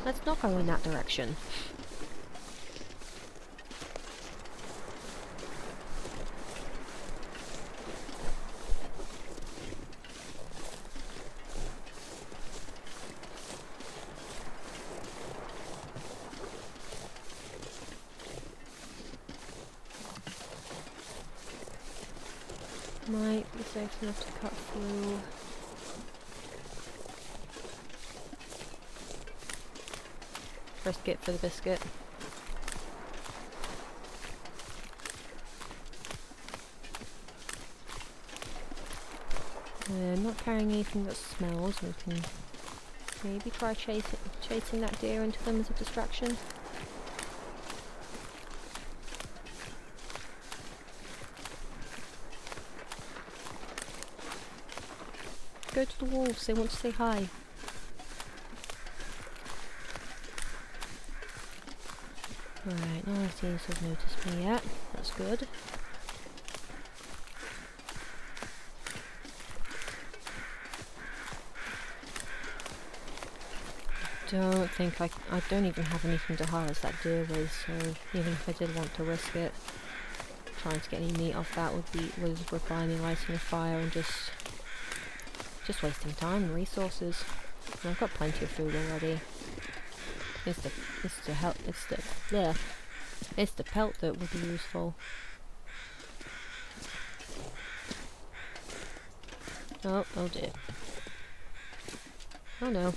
Let's not go in that direction. Might be safe enough to cut through. Risk it for the biscuit. I'm not carrying anything that smells. We can maybe try chasing that deer into them as a distraction. Go to the wolves, they want to say hi. Right, no one seems to have noticed me yet. That's good. I don't even have anything to harvest that deer with, so even if I did want to risk it, trying to get any meat off that would require me lighting a fire and just wasting time and resources. And I've got plenty of food already. It's the pelt that would be useful. Oh dear. Oh no.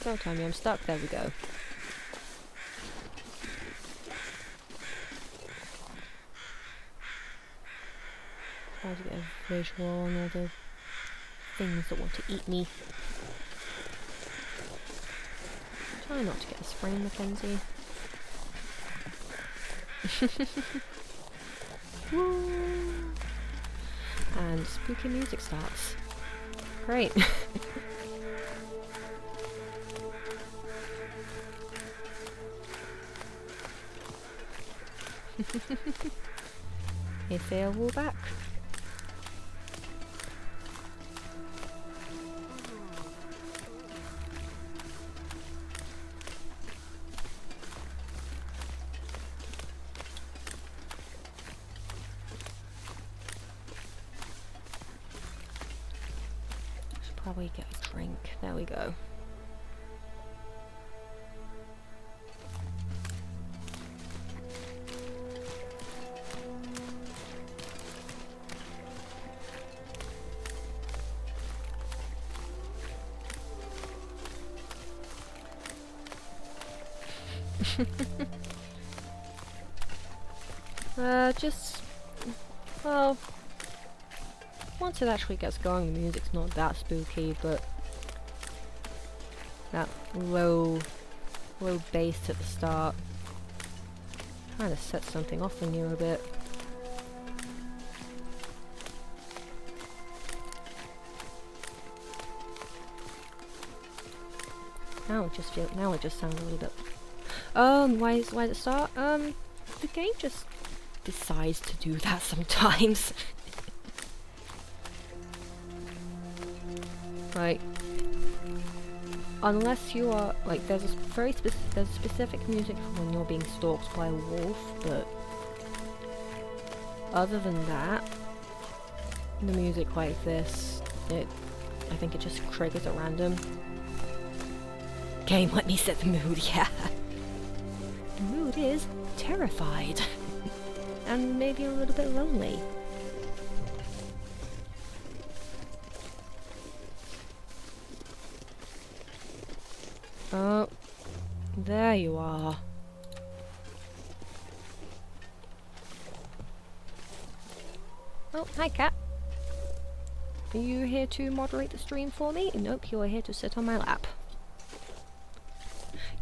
Don't tell me I'm stuck. There we go. Try to get a visual on all the things that want to eat me. Try not to get a sprain, Mackenzie. Woo! And spooky music starts. Great. If they are all back. Should probably get a drink. There we go. Well, once it actually gets going, the music's not that spooky, but that low bass at the start kind of sets something off in you a bit. Now it just sounds a little bit. Why does it start? The game just decides to do that sometimes. Like, unless you are like, there's specific music for when you're being stalked by a wolf, but other than that, the music like this, I think it just triggers at random. Game, let me set the mood, yeah. The mood is terrified. And maybe a little bit lonely. Oh, there you are. Oh, hi cat. Are you here to moderate the stream for me? Nope, you are here to sit on my lap.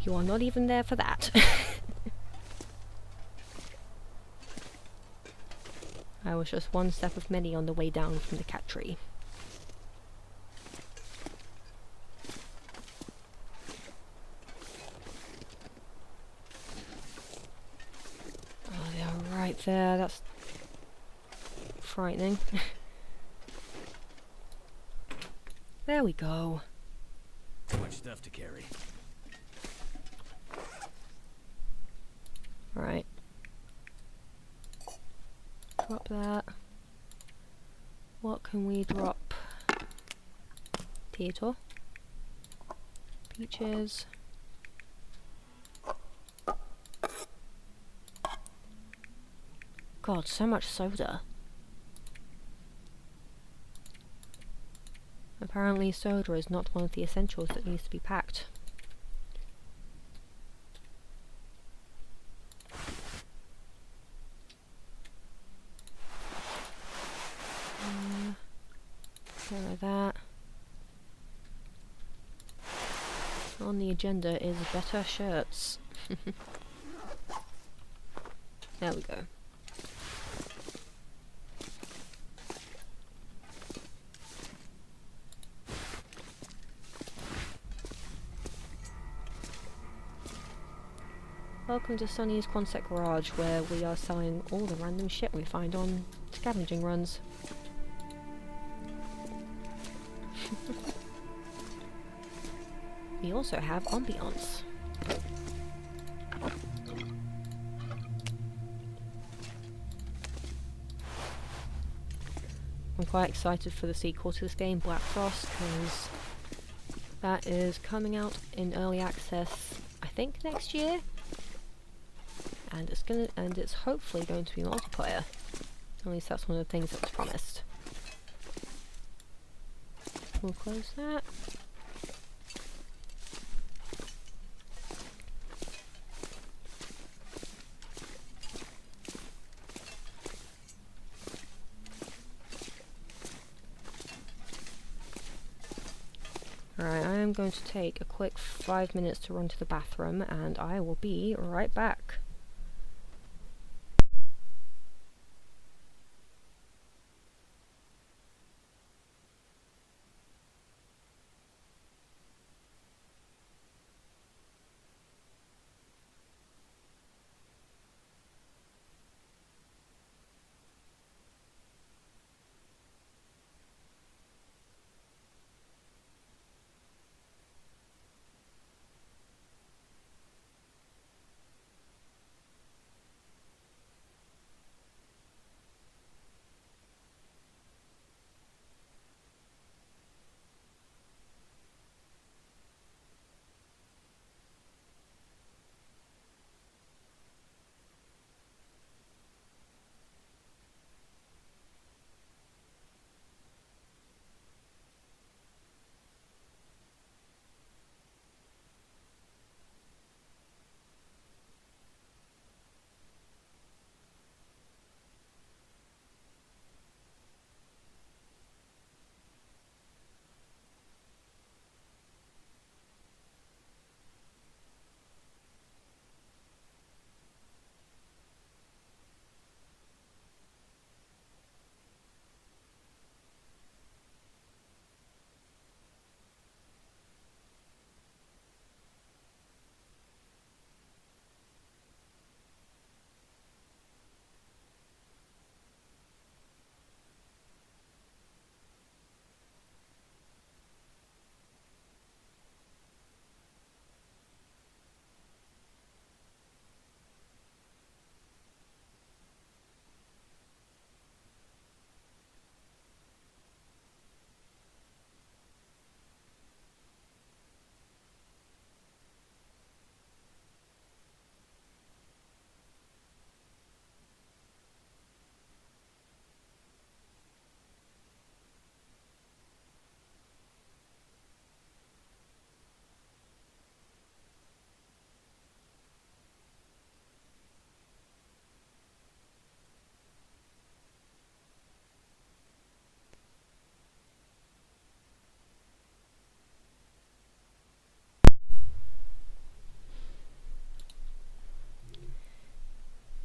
You are not even there for that. I was just one step of many on the way down from the cat tree. Oh, they are right there. That's frightening. There we go. Too much stuff to carry. Right. Drop that. What can we drop? Potato. Peaches. God, so much soda. Apparently soda is not one of the essentials that needs to be packed. That. On the agenda is better shirts. There we go. Welcome to Sunny's Concept Garage, where we are selling all the random shit we find on scavenging runs. We also have ambiance. I'm quite excited for the sequel to this game, Black Frost, because that is coming out in early access, I think next year, and it's hopefully going to be multiplayer. At least that's one of the things that was promised. We'll close that. Right, I am going to take a quick 5 minutes to run to the bathroom, and I will be right back.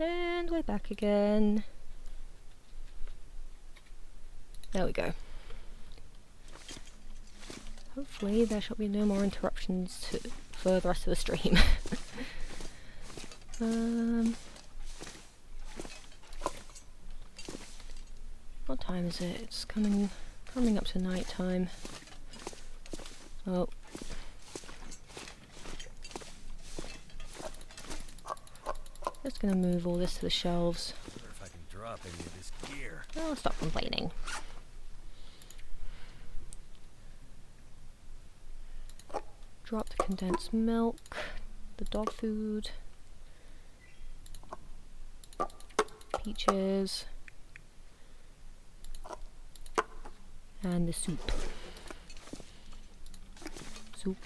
And we're back again. There we go. Hopefully there shall be no more interruptions for the rest of the stream. What time is it? It's coming up to night time. Oh. Just gonna move all this to the shelves. I wonder if I can drop any of this gear. Oh, stop complaining. Drop the condensed milk, the dog food, peaches, and the soup. Soup.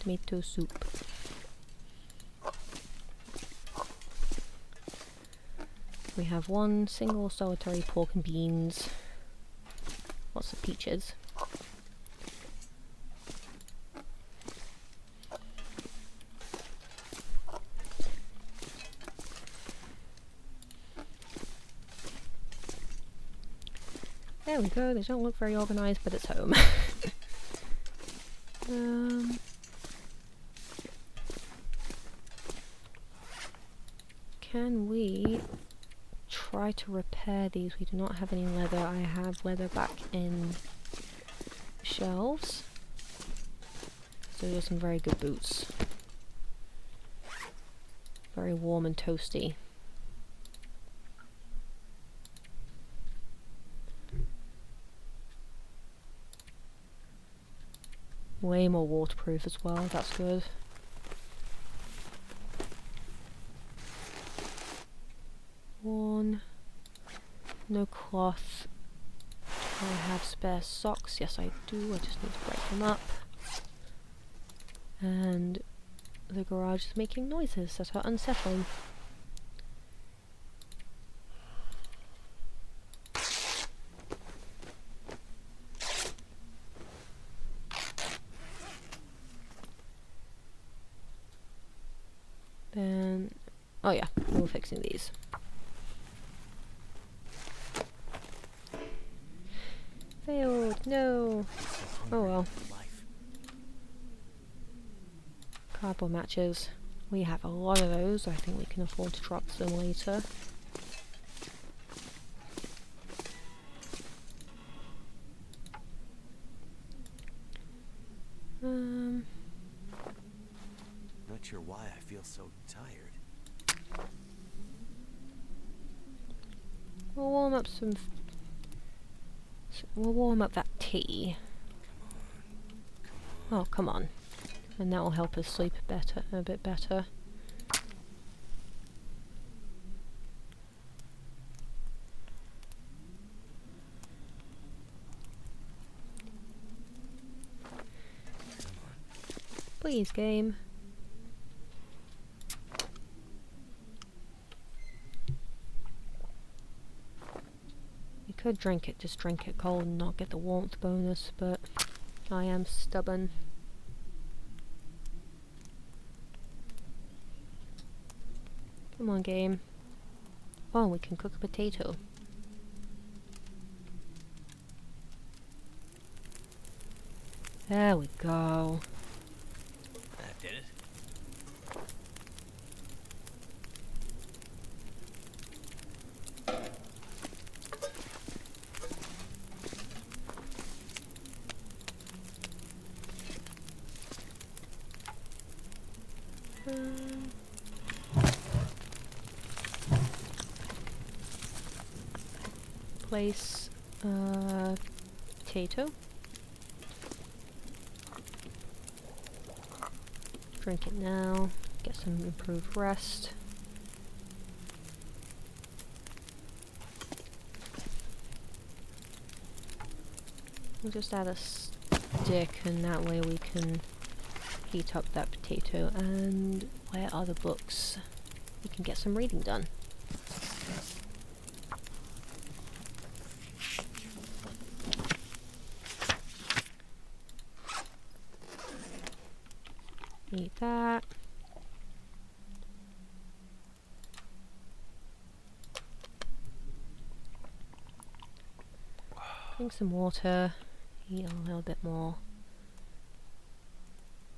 Tomato soup. We have one single solitary pork and beans, lots of peaches. There we go, they don't look very organised, but it's home. Can we try to repair these? We do not have any leather. I have leather back in shelves. So those are some very good boots. Very warm and toasty. Way more waterproof as well, that's good. Worn. No cloth. Do I have spare socks? Yes I do, I just need to break them up. And the garage is making noises that are unsettling. fixing these. Failed, no! Oh well. Cardboard matches. We have a lot of those. I think we can afford to drop them later. Not sure why I feel so tired. We'll warm up we'll warm up that tea. Oh, come on. And that will help us sleep a bit better. Please, game. You could just drink it cold and not get the warmth bonus, but I am stubborn. Come on, game. Oh, we can cook a potato. There we go. That did it. Place potato. Drink it now. Get some improved rest. We'll just add a stick, and that way we can heat up that potato. And where are the books? We can get some reading done. Eat that. Drink some water. Eat a little bit more.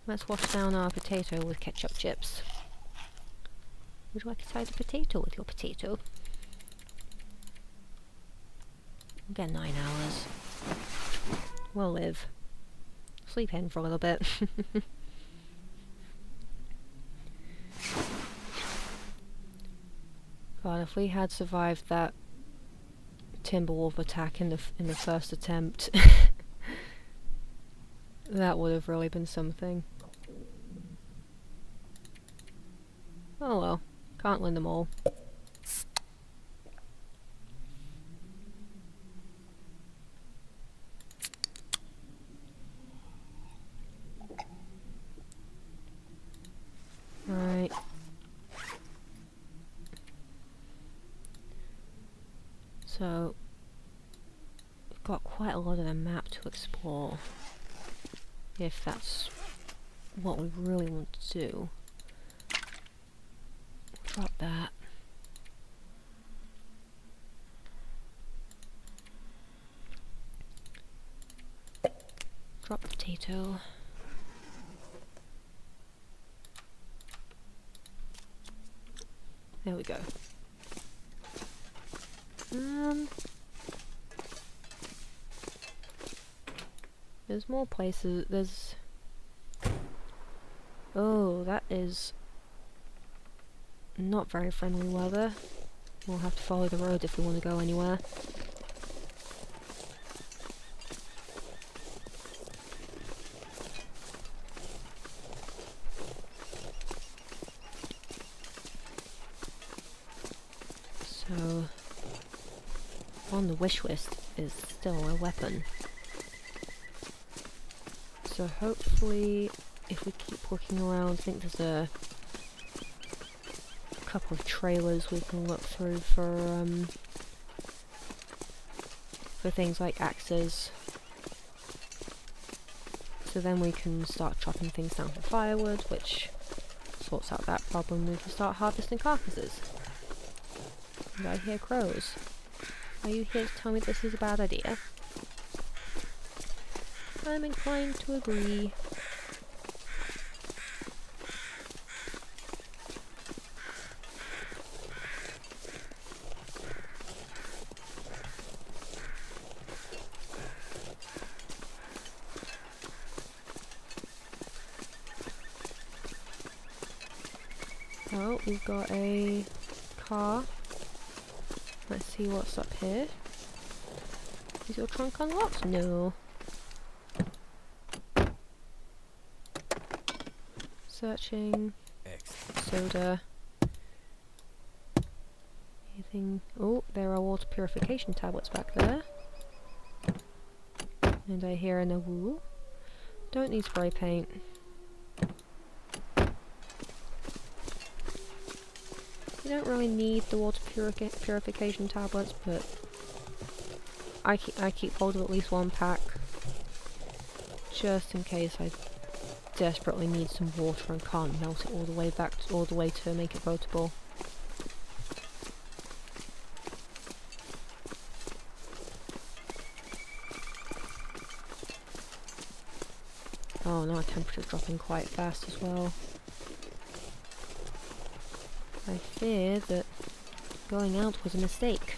Let's wash down our potato with ketchup chips. Would you like to side a potato with your potato? We'll get 9 hours. We'll live. Sleep in for a little bit. God, if we had survived that Timberwolf attack in the first attempt, that would have really been something. Oh well, can't win them all. Right. So, we've got quite a lot of the map to explore, if that's what we really want to do. Drop that. Drop potato. There we go. There's more places. There's... Oh, that is not very friendly weather. We'll have to follow the road if we want to go anywhere. So, on the wish list is still a weapon. So hopefully, if we keep looking around, I think there's a couple of trailers we can look through for things like axes. So then we can start chopping things down for firewood, which sorts out that problem. We can start harvesting carcasses. And I hear crows. Are you here to tell me this is a bad idea? I'm inclined to agree. Well, we've got a car. Let's see what's up here. Is your trunk unlocked? No. Searching. Soda. Anything? Oh, there are water purification tablets back there. And I hear an awoo. Don't need spray paint. You don't really need the water purification tablets, but I keep hold of at least one pack, just in case I desperately need some water and can't melt it all the way to make it potable. Oh no, our temperature's dropping quite fast as well. I fear that going out was a mistake,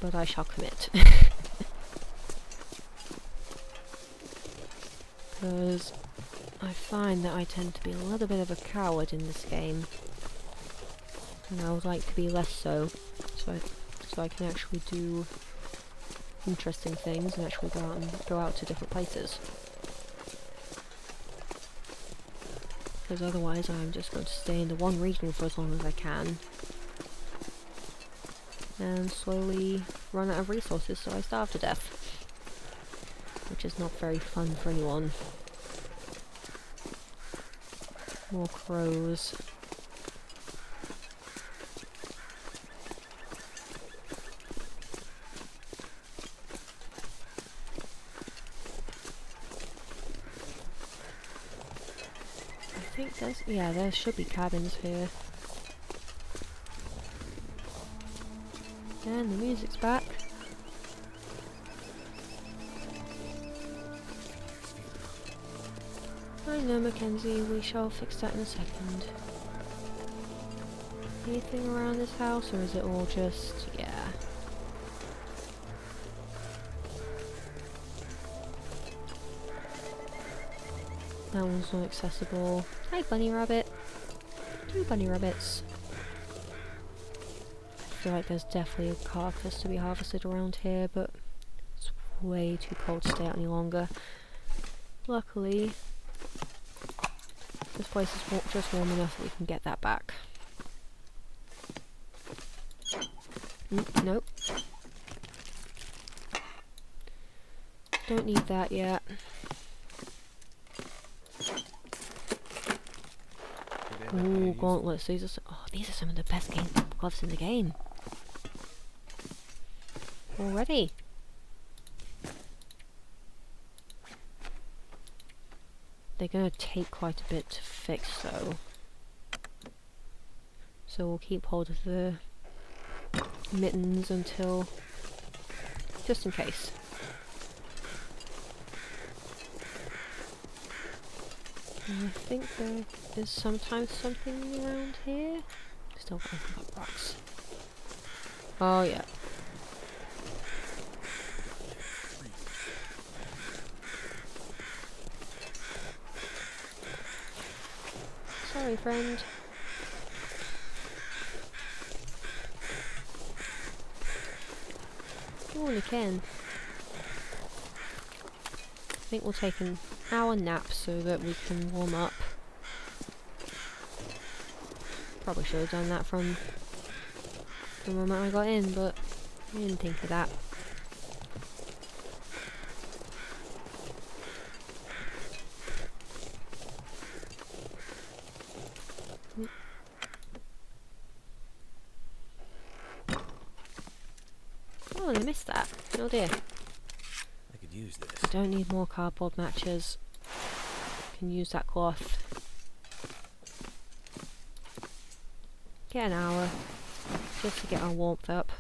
but I shall commit. Because I find that I tend to be a little bit of a coward in this game, and I would like to be less so, so I can actually do interesting things and actually go out to different places. Because otherwise I'm just going to stay in the one region for as long as I can, and slowly run out of resources so I starve to death, which is not very fun for anyone. More crows. I think there should be cabins here. And the music's back. I know, Mackenzie, we shall fix that in a second. Anything around this house, or is it all just... yeah. That one's not accessible. Hi, bunny rabbit. 2 bunny rabbits. I feel like there's definitely a carcass to be harvested around here, but it's way too cold to stay out any longer. Luckily, this place is just warm enough that we can get that back. Nope. Don't need that yet. Ooh, gauntlets. These are some of the best gloves in the game. Already. They're gonna take quite a bit to fix though. So we'll keep hold of the mittens until... just in case. And I think there is sometimes something around here. Still got rocks. Oh yeah. Sorry, friend. Oh, you can. I think we'll take an hour nap so that we can warm up. Probably should have done that from the moment I got in, but I didn't think of that. Oh, and I missed that. Oh dear. I could use this. I don't need more cardboard matches. I can use that cloth. Get an hour. just to get our warmth up.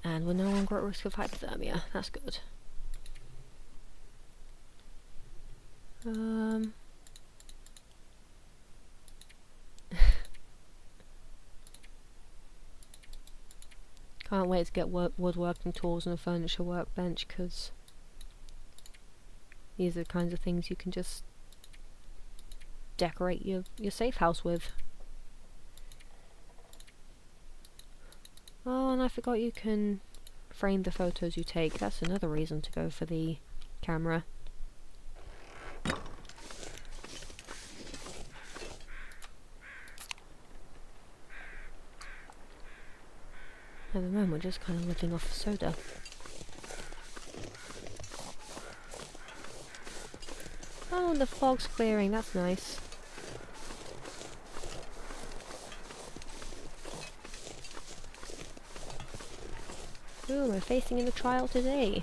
And we're no longer at risk of hypothermia. That's good. Can't wait to get woodworking tools and a furniture workbench, because these are the kinds of things you can just decorate your safe house with. Oh, and I forgot you can frame the photos you take. That's another reason to go for the camera. At the moment, we're just kind of living off soda. Oh, and the fog's clearing. That's nice. Ooh, we're facing in a trial today.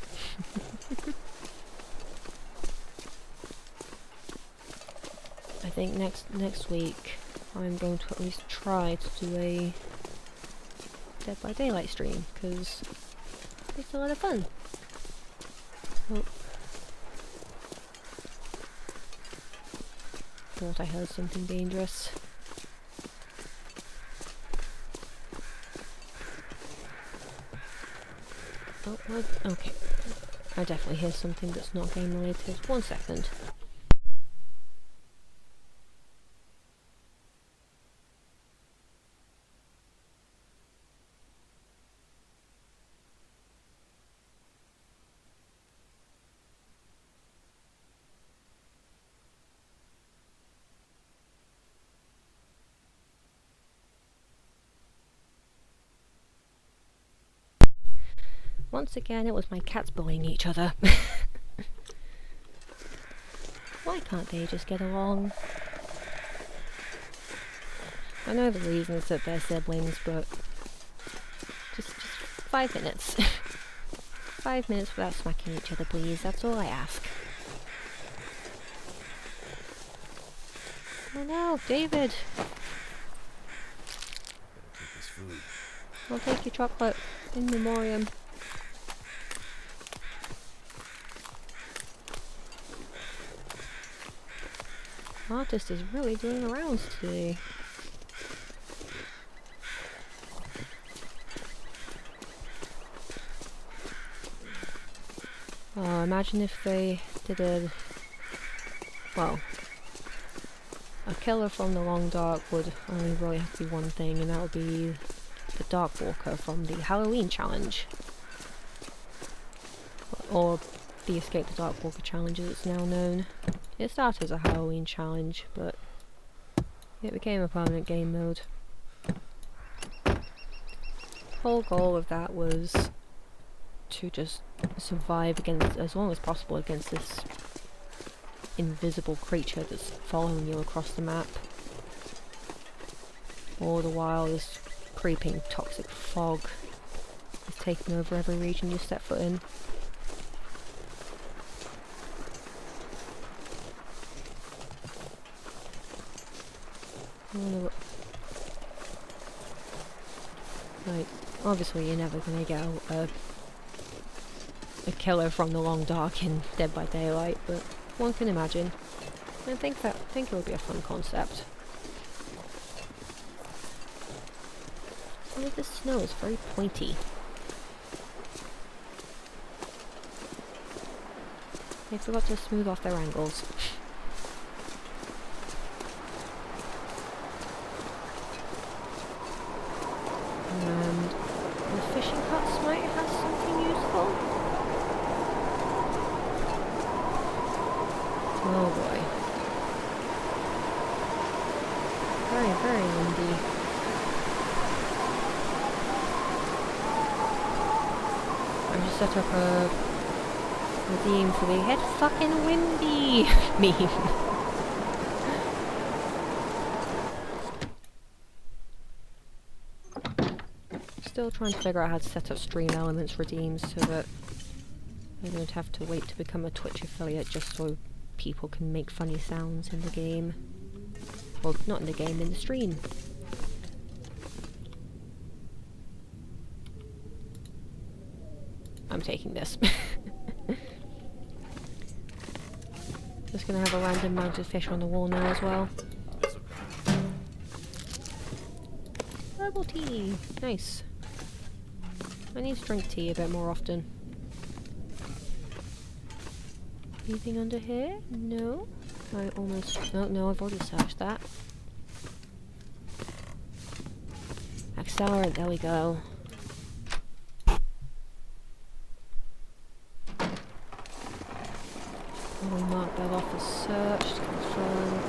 I think next week I'm going to at least try to do a Dead by Daylight stream, because it's a lot of fun. Oh. Thought I heard something dangerous. Oh, okay. I definitely hear something that's not game related. 1 second. Once again, it was my cats bullying each other. Why can't they just get along? I know the reasons that they're siblings, but just 5 minutes. 5 minutes without smacking each other, please. That's all I ask. Oh no, David! Take this food. I'll take your chocolate. In memoriam. Artist is really doing the rounds today. Oh, imagine if they did a killer from the Long Dark would only really have to be one thing, and that would be the Dark Walker from the Halloween challenge. Or the Escape the Dark Walker challenge as it's now known. It started as a Halloween challenge, but it became a permanent game mode. The whole goal of that was to just survive against, as long as possible, against this invisible creature that's following you across the map. All the while this creeping toxic fog is taking over every region you step foot in. Like, obviously you're never gonna get a killer from the Long Dark in Dead by Daylight, but one can imagine. I think it would be a fun concept. Some of this snow is very pointy. They forgot to smooth off their angles. And the fishing huts might have something useful. Oh boy. Very, very windy. I just set up a redeem for the head fucking windy meme. Still trying to figure out how to set up stream elements redeems so that I don't have to wait to become a Twitch affiliate just so people can make funny sounds in the game. Well, not in the game, in the stream. I'm taking this. Just gonna have a random mounted fish on the wall now as well. Herbal tea! Nice. I need to drink tea a bit more often. Anything under here? No. I almost... No, I've already searched that. Accelerant, there we go. We mark that off as searched, confirm.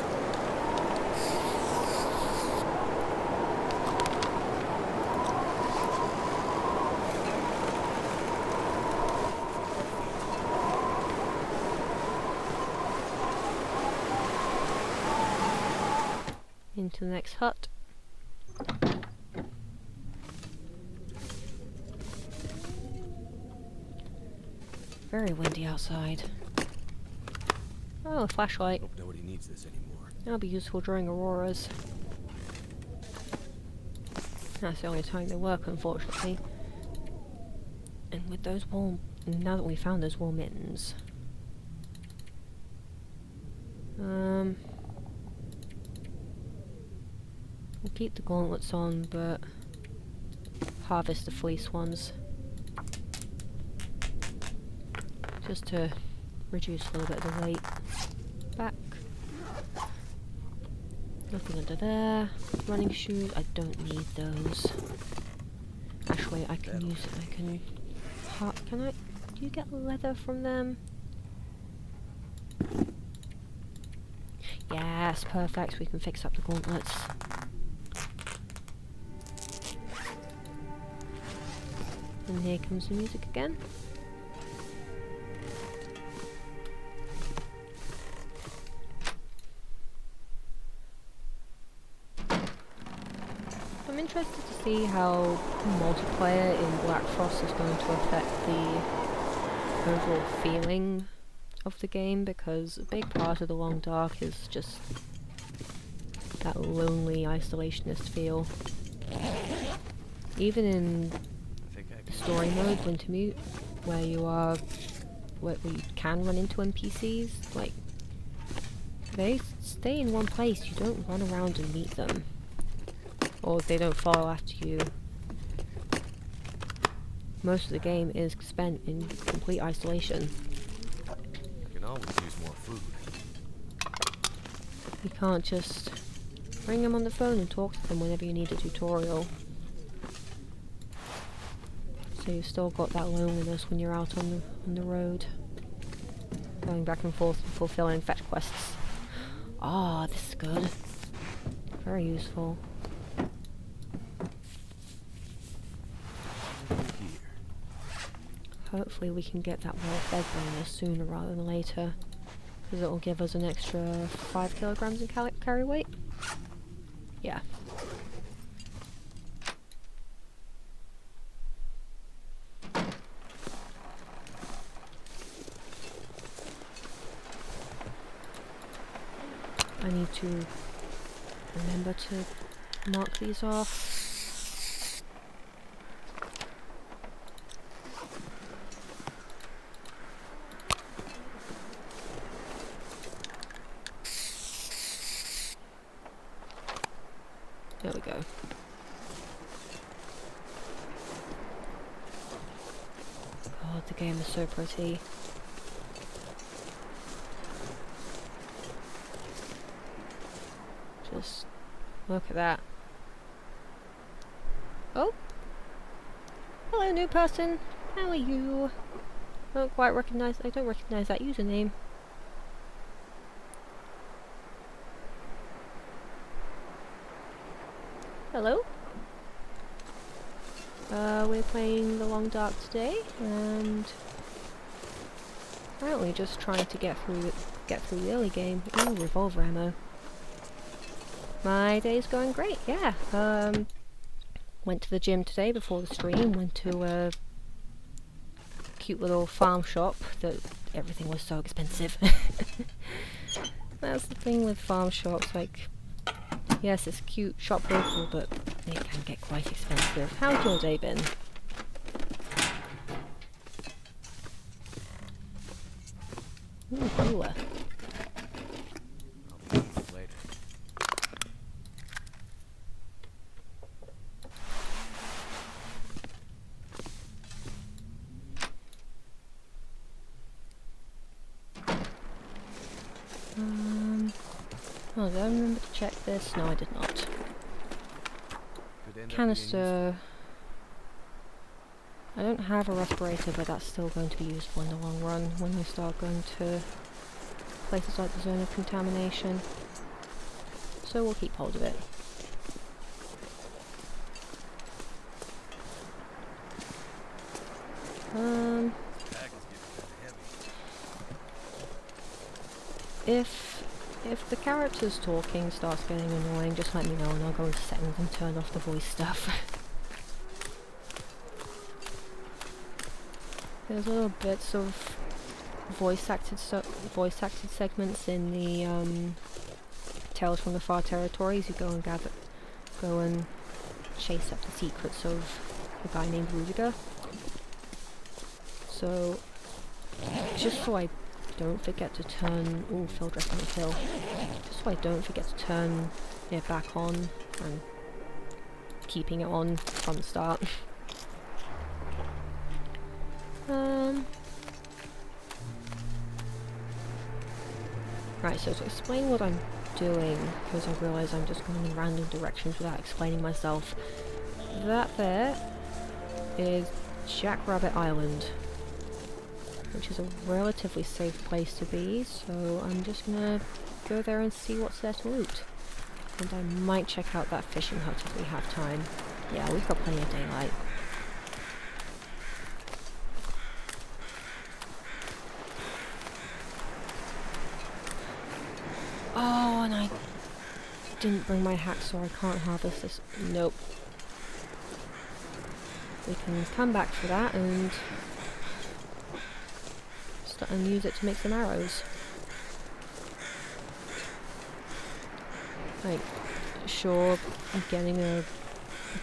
Into the next hut. Very windy outside. Oh, a flashlight. Hope nobody needs this anymore. That'll be useful during auroras. That's the only time they work, unfortunately. And with those warm... Now that we found those warm mittens... We'll keep the gauntlets on, but... harvest the fleece ones. Just to reduce a little bit of the weight. Back. Nothing under there. Running shoes, I don't need those. Actually, I can use it. I can... Can I... Do you get leather from them? Yes, perfect. We can fix up the gauntlets. And here comes the music again. I'm interested to see how multiplayer in Black Frost is going to affect the overall feeling of the game, because a big part of the Long Dark is just that lonely, isolationist feel. Even in the story mode, Wintermute, where you can run into NPCs, like, they stay in one place, you don't run around and meet them. Or they don't follow after you. Most of the game is spent in complete isolation. I can always use more food. You can't just ring them on the phone and talk to them whenever you need a tutorial. So you've still got that loneliness when you're out on the road. Going back and forth and fulfilling fetch quests. Ah, this is good. Very useful. Hopefully we can get that well-fed bonus sooner rather than later, because it will give us an extra 5 kilograms in carry weight. Yeah. I need to remember to mark these off. There we go. God, the game is so pretty. Just look at that. Oh! Hello, new person. How are you? I don't recognize that username. Hello? We're playing The Long Dark today, and apparently just trying to get through the early game. Ooh, revolver ammo. My day's going great, yeah. Went to the gym today before the stream, went to a cute little farm shop that everything was so expensive. That's the thing with farm shops, like, yes, it's cute, shop local, but they can get quite expensive. How's your day been? Ooh, cooler. I'll be eating later. Oh, did I remember to check this? No, I did not. Could end up being Canister. I don't have a respirator, but that's still going to be useful in the long run when we start going to places like the zone of contamination. So we'll keep hold of it. useful. Bag is getting kinda heavy. If the characters talking starts getting annoying, just let me know and I'll go into settings and turn off the voice stuff. There's little bits of voice acted segments in the Tales from the Far Territories. You go and chase up the secrets of a guy named Rudiger. So just so I don't forget to turn... Ooh, field dress on the hill. Just so I don't forget to turn it back on and keeping it on from the start. Right, so to explain what I'm doing, because I realise I'm just going in random directions without explaining myself. That there is Jackrabbit Island, which is a relatively safe place to be, so I'm just gonna go there and see what's there to loot. And I might check out that fishing hut if we have time. Yeah, we've got plenty of daylight. Oh, and I didn't bring my hacksaw, I can't harvest this. Nope. We can come back for that and use it to make some arrows. Like, sure, getting a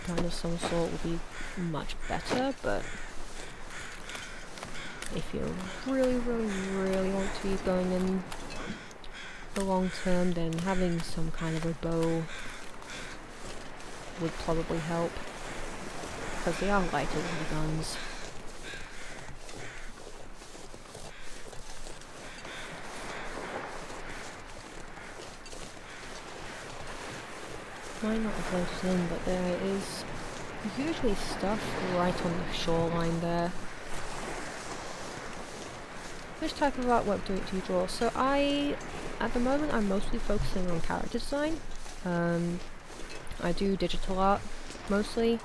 gun of some sort would be much better, but if you really want to be going in the long term, then having some kind of a bow would probably help, because they are lighter than the guns. Might not have loaded in, but there is usually stuff right on the shoreline there. Which type of artwork do you draw? So at the moment I'm mostly focusing on character design. I do digital art, mostly.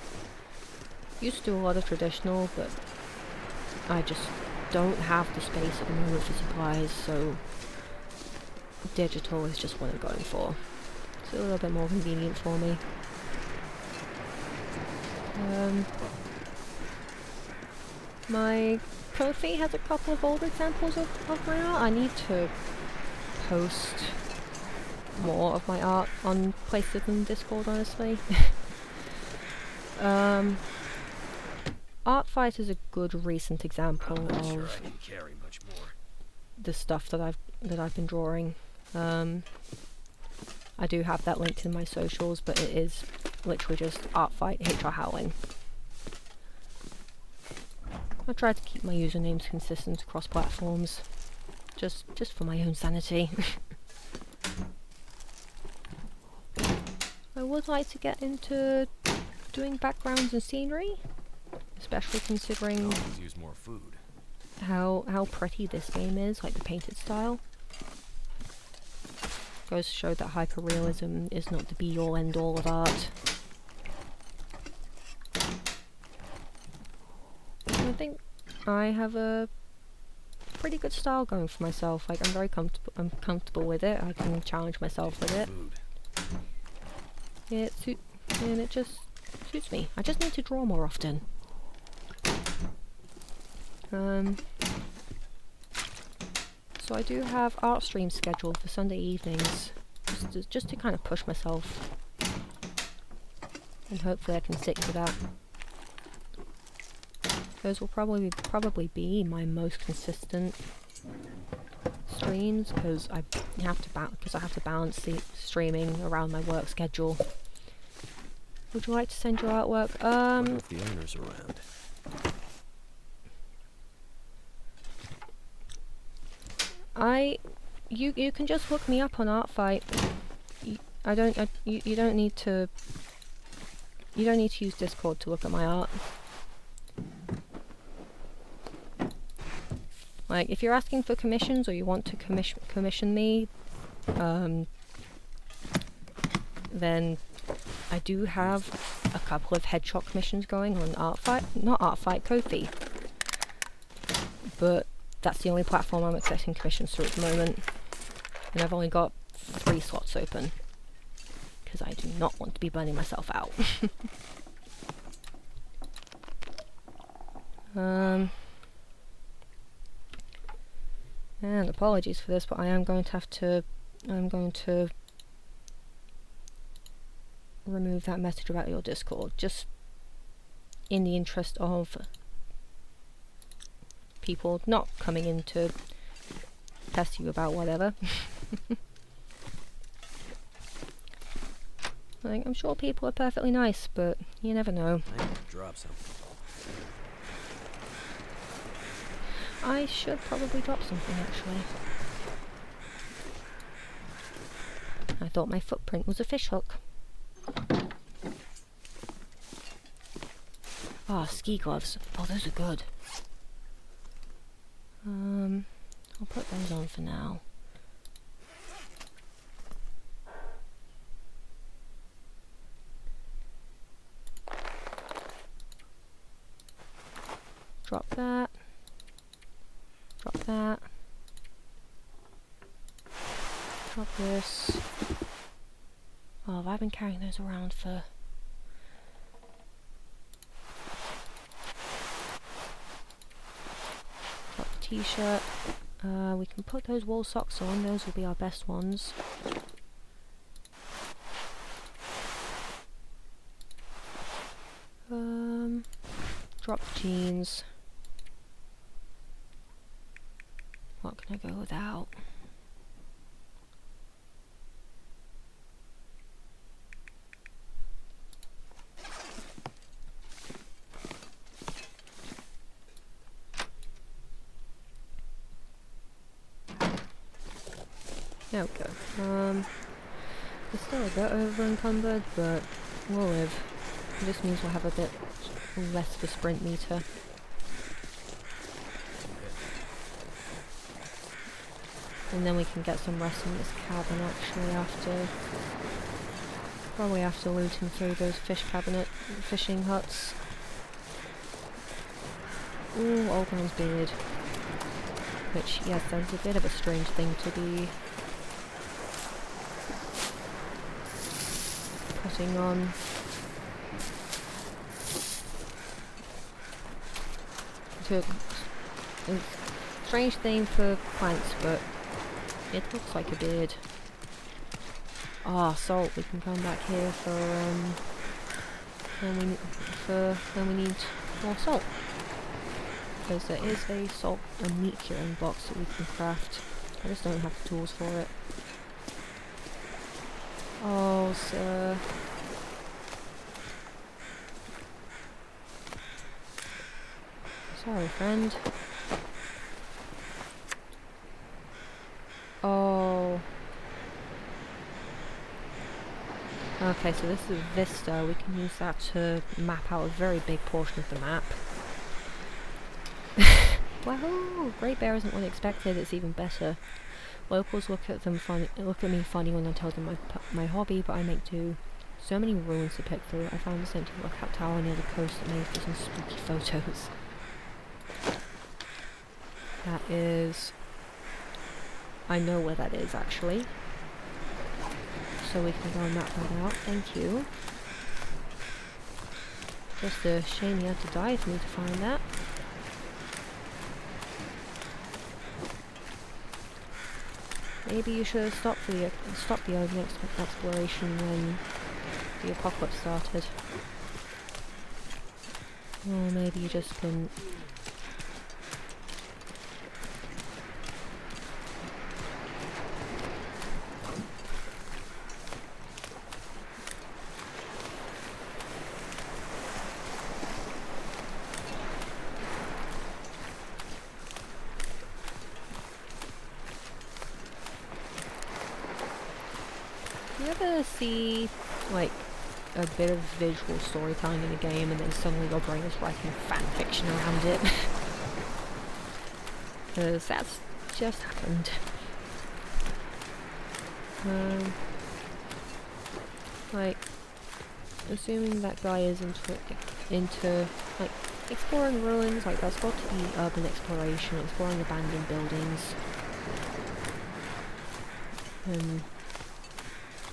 Used to do a lot of traditional, but I just don't have the space at the moment for supplies, so digital is just what I'm going for. It's a little bit more convenient for me. My Ko-fi has a couple of old examples of my art. I need to post more of my art on places than Discord, honestly. Artfight is a good recent example I'm not of sure I can carry much more. the stuff that I've been drawing. I do have that linked in my socials, but it is literally just Artfight HR Howling. I try to keep my usernames consistent across platforms, just for my own sanity. I would like to get into doing backgrounds and scenery, especially considering Always use more food. how pretty this game is, like the painted style. Goes to show that hyperrealism is not the be-all end-all of art. I think I have a pretty good style going for myself. Like, I'm comfortable with it. I can challenge myself with it. Food. Yeah, and it just suits me. I just need to draw more often. So I do have art streams scheduled for Sunday evenings, just to kind of push myself, and hopefully I can stick to that. Those will probably be my most consistent streams because I have to balance the streaming around my work schedule. Would you like to send your artwork? Wonder if the owner's around. You can just hook me up on Artfight. You don't need to use Discord to look at my art. Like, if you're asking for commissions or you want to commission me, then I do have a couple of headshot commissions going on Ko-fi. But that's the only platform I'm accepting commissions through at the moment. And I've only got 3 slots open. Because I do not want to be burning myself out. And apologies for this, but I'm going to remove that message about your Discord, just in the interest of people not coming in to test you about whatever. Like, I'm sure people are perfectly nice, but you never know. I need to drop something. I should probably drop something, actually. I thought my footprint was a fishhook. Ah, ski gloves. Oh, those are good. I'll put those on for now. Drop that. Drop that. Drop this. Oh, have I been carrying those around for... Drop the t-shirt. We can put those wool socks on, those will be our best ones. Drop the jeans. What can I go without? There we go. It's still a bit over encumbered, but we'll live. This means we'll have a bit less of a sprint meter. And then we can get some rest in this cabin actually after... Probably after looting through those fishing huts. Ooh, Old Man's beard. Which, yes, that's a bit of a strange thing to be putting on. It's a strange thing for plants, but it looks like a beard. Ah, salt. We can come back here for when we need more salt. Because there is a meat curing box that we can craft. I just don't have the tools for it. Oh, sir. Sorry, friend. Oh. Okay, so this is Vista. We can use that to map out a very big portion of the map. Wahoo! Great Bear isn't what I expected, it's even better. Locals look at me funny when I tell them my hobby, but I make do. So many ruins to pick through. I found this empty lookout tower near the coast that made for some spooky photos. That is... I know where that is, actually. So we can go and map that out. Thank you. Just a shame you had to die for me to find that. Maybe you should have stopped the open exploration when the apocalypse started. Or maybe you just couldn't. You ever see, like, a bit of visual storytelling in a game and then suddenly your brain is writing fan fiction around it? Because that's just happened. Like, assuming that guy is into like, exploring ruins, like, that's got to be urban exploration, exploring abandoned buildings. And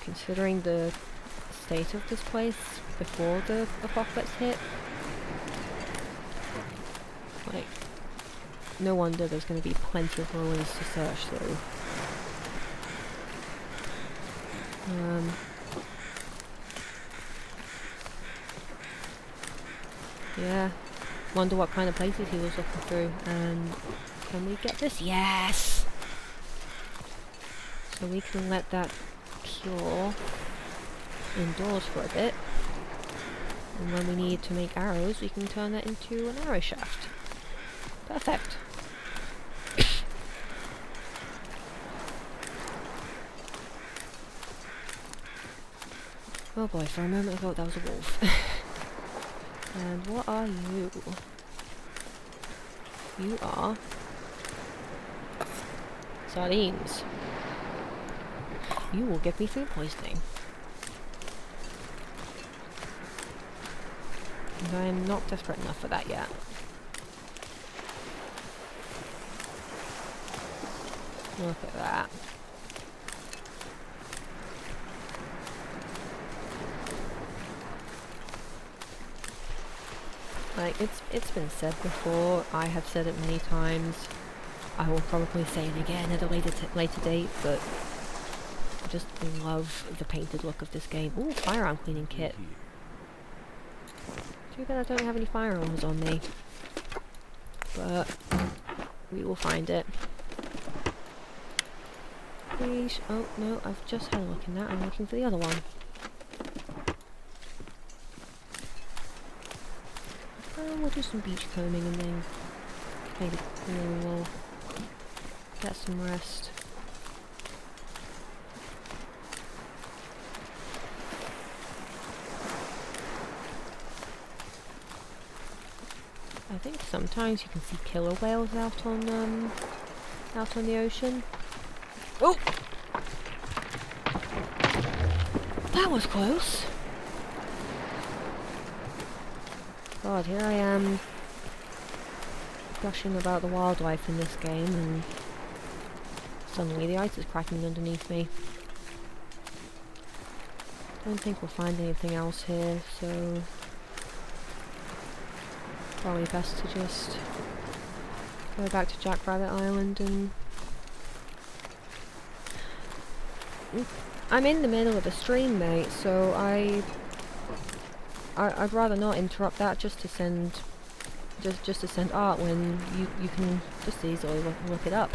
considering the state of this place before the apocalypse hit, like, no wonder there's going to be plenty of ruins to search through. Yeah, wonder what kind of places he was looking through. And can we get this? Yes! So we can let that cure indoors for a bit, and when we need to make arrows we can turn that into an arrow shaft. Perfect. Oh boy, for a moment I thought that was a wolf. And what are you? You are sardines. You will give me food poisoning. And I am not desperate enough for that yet. Look at that. Like, it's been said before, I have said it many times, I will probably say it again at a later date, but I just love the painted look of this game. Ooh, firearm cleaning kit. Too bad I don't have any firearms on me. But we will find it. Please. Oh no, I've just had a look in that. I'm looking for the other one. We'll do some beach combing and then maybe we'll get some rest. I think sometimes you can see killer whales out on the ocean. Oh! That was close. God, here I am gushing about the wildlife in this game, and suddenly the ice is cracking underneath me. Don't think we'll find anything else here, so probably best to just go back to Jackrabbit Island. And I'm in the middle of a stream, mate, so I'd rather not interrupt that just to send art when you can just easily look it up.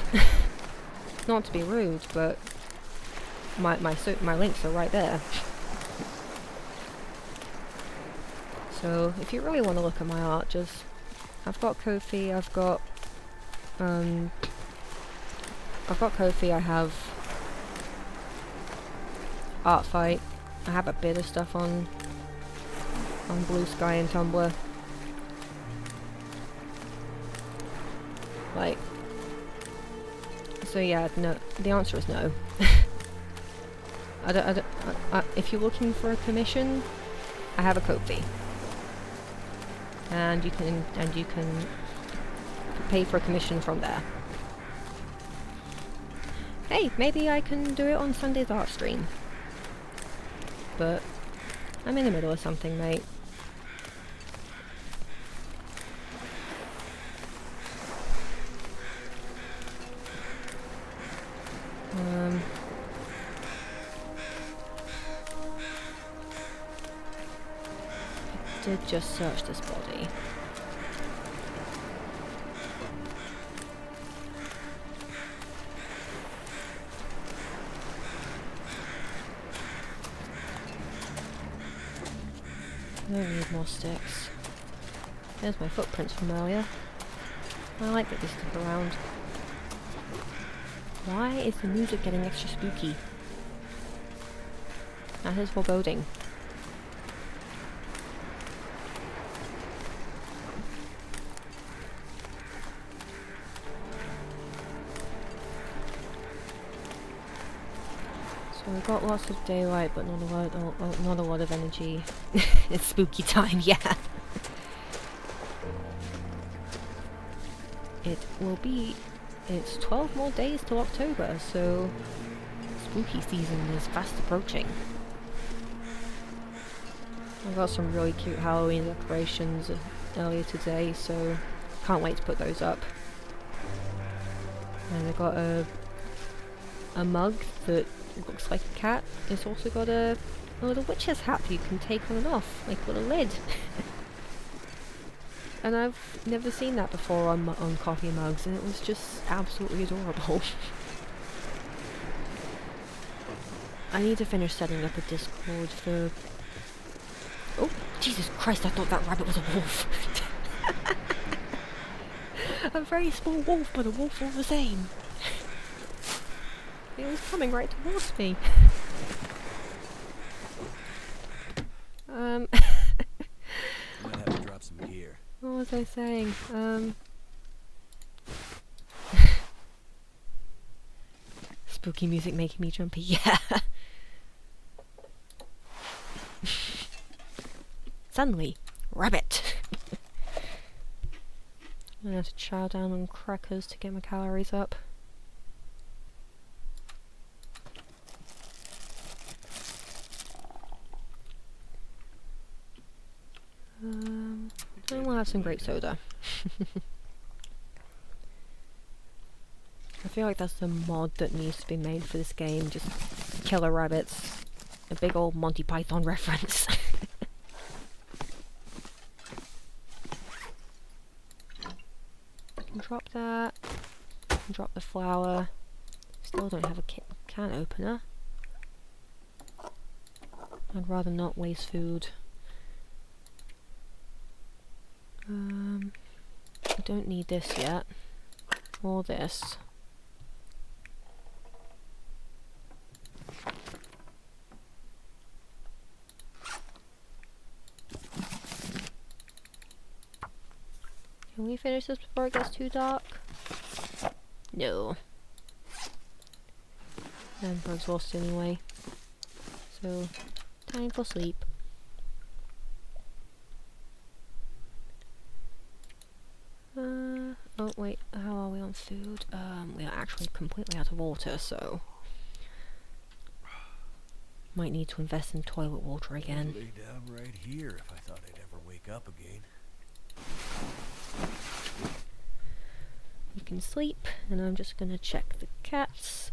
Not to be rude, but my links are right there. So if you really want to look at my art, just I've got Ko-fi, I've got Ko-fi, I have Art Fight, I have a bit of stuff on Blue Sky and Tumblr. Like, so yeah, no, the answer is no. If you're looking for a commission, I have a Ko-fi. And you can pay for a commission from there. Hey, maybe I can do it on Sunday's art stream. But I'm in the middle of something, mate. I did just search this body. I don't need more sticks. There's my footprints from earlier. I like that they stick around. Why is the music getting extra spooky? That is foreboding. So we've got lots of daylight, but not a lot of energy. It's spooky time, yeah. It's 12 more days till October, so spooky season is fast approaching. I got some really cute Halloween decorations earlier today, so can't wait to put those up. And I got a mug that looks like a cat. It's also got a little witch's hat that you can take on and off, like with a lid. And I've never seen that before on coffee mugs, and it was just absolutely adorable. I need to finish setting up a Discord for... Oh, Jesus Christ, I thought that rabbit was a wolf. A very small wolf, but a wolf all the same. It was coming right towards me. Might have to drop some gear. What was I saying? Spooky music making me jumpy, yeah. Suddenly, rabbit! I'm gonna have to chow down on crackers to get my calories up. And we'll have some grape soda. I feel like that's the mod that needs to be made for this game, just killer rabbits. A big old Monty Python reference. I can drop that. I can drop the flour. Still don't have a can opener. I'd rather not waste food. I don't need this yet. Or this. Can we finish this before it gets too dark? No. And we're exhausted anyway. So, time for sleep. Oh wait, how are we on food? We are actually completely out of water, so... Might need to invest in toilet water again. Lay down right here if I thought I'd ever wake up again. You can sleep, and I'm just gonna check the cats.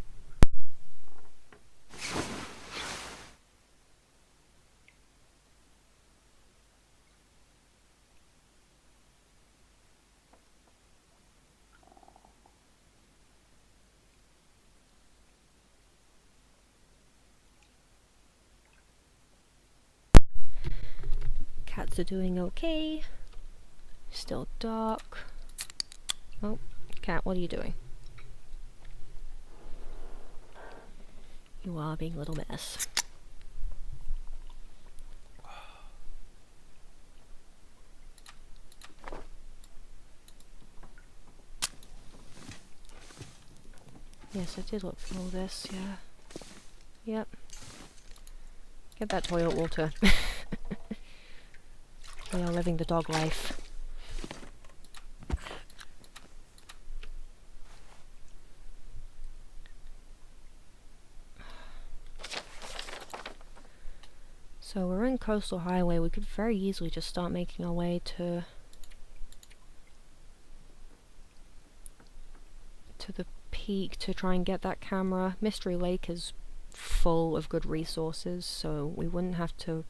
Cats are doing okay. Still dark. Oh, cat, what are you doing? You are being a little mess. Yes, I did look through all this, yeah. Yep. Get that toilet water. We are living the dog life. So we're in Coastal Highway. We could very easily just start making our way to the peak to try and get that camera. Mystery Lake is full of good resources, so we wouldn't have to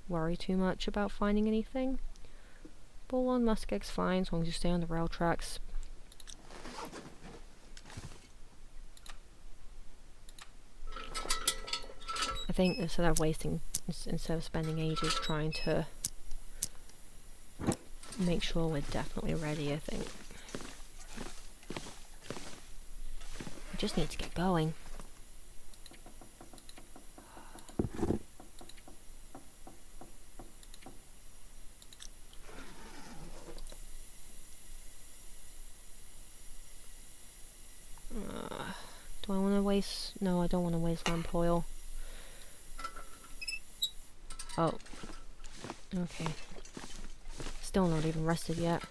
worry too much about finding anything. Bull on muskeg's fine as long as you stay on the rail tracks. I think instead of spending ages trying to make sure we're definitely ready, I think we just need to get going. Do I want to waste? No, I don't want to waste lamp oil. Oh. Okay. Still not even rested yet.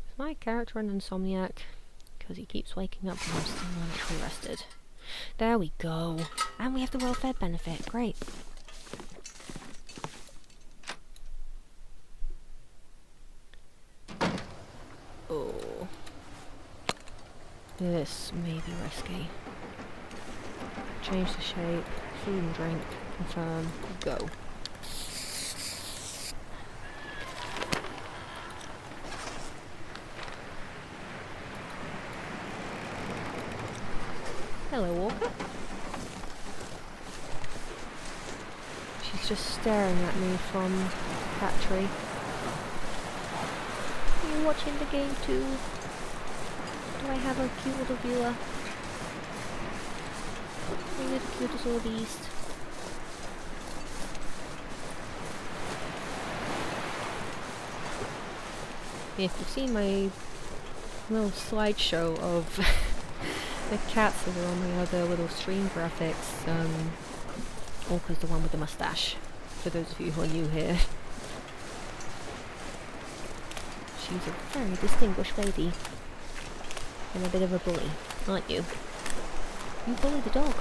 Is my character an insomniac? Because he keeps waking up when I'm still not actually rested. There we go. And we have the welfare benefit. Great. Oh. This may be risky. Change the shape, food and drink, confirm, go. Hello, Walker. She's just staring at me from the factory. Are you watching the game too? Do I have a cute little viewer? Are you the cutest little beast? If you've seen my little slideshow of the cats that are on my other little stream graphics, Orca's the one with the mustache, for those of you who are new here. She's a very distinguished lady. And a bit of a bully, aren't you? You bully the dog.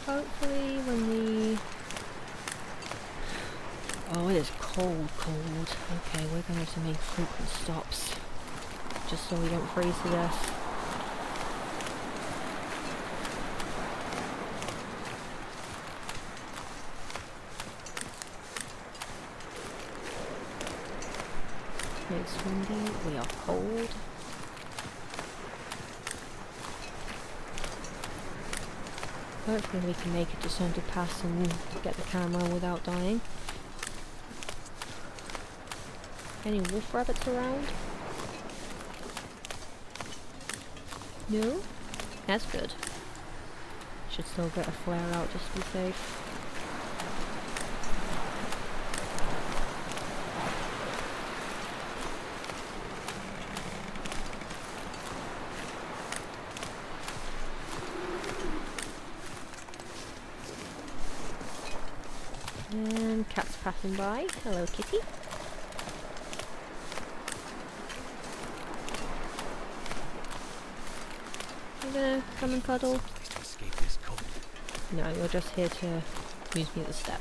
Hopefully when we... Oh, it is cold, cold. Okay, we're going to have to make frequent stops. Just so we don't freeze to death. It's windy, we are cold. Hopefully we can make it to Saunted Pass and get the camera without dying. Any wolf rabbits around? No? That's good. Should still get a flare out just to be safe. And cat's passing by. Hello, kitty. You gonna come and cuddle? To escape this cold. No, you're just here to use me as a step.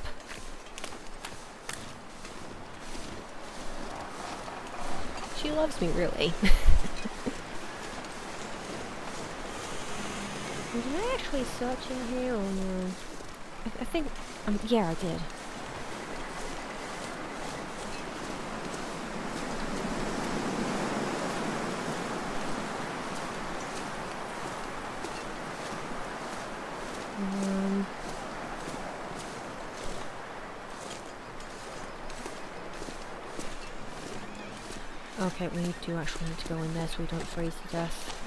She loves me, really. Did I actually search in here or no? I think... yeah, I did. Okay, we do actually need to go in there so we don't freeze to death.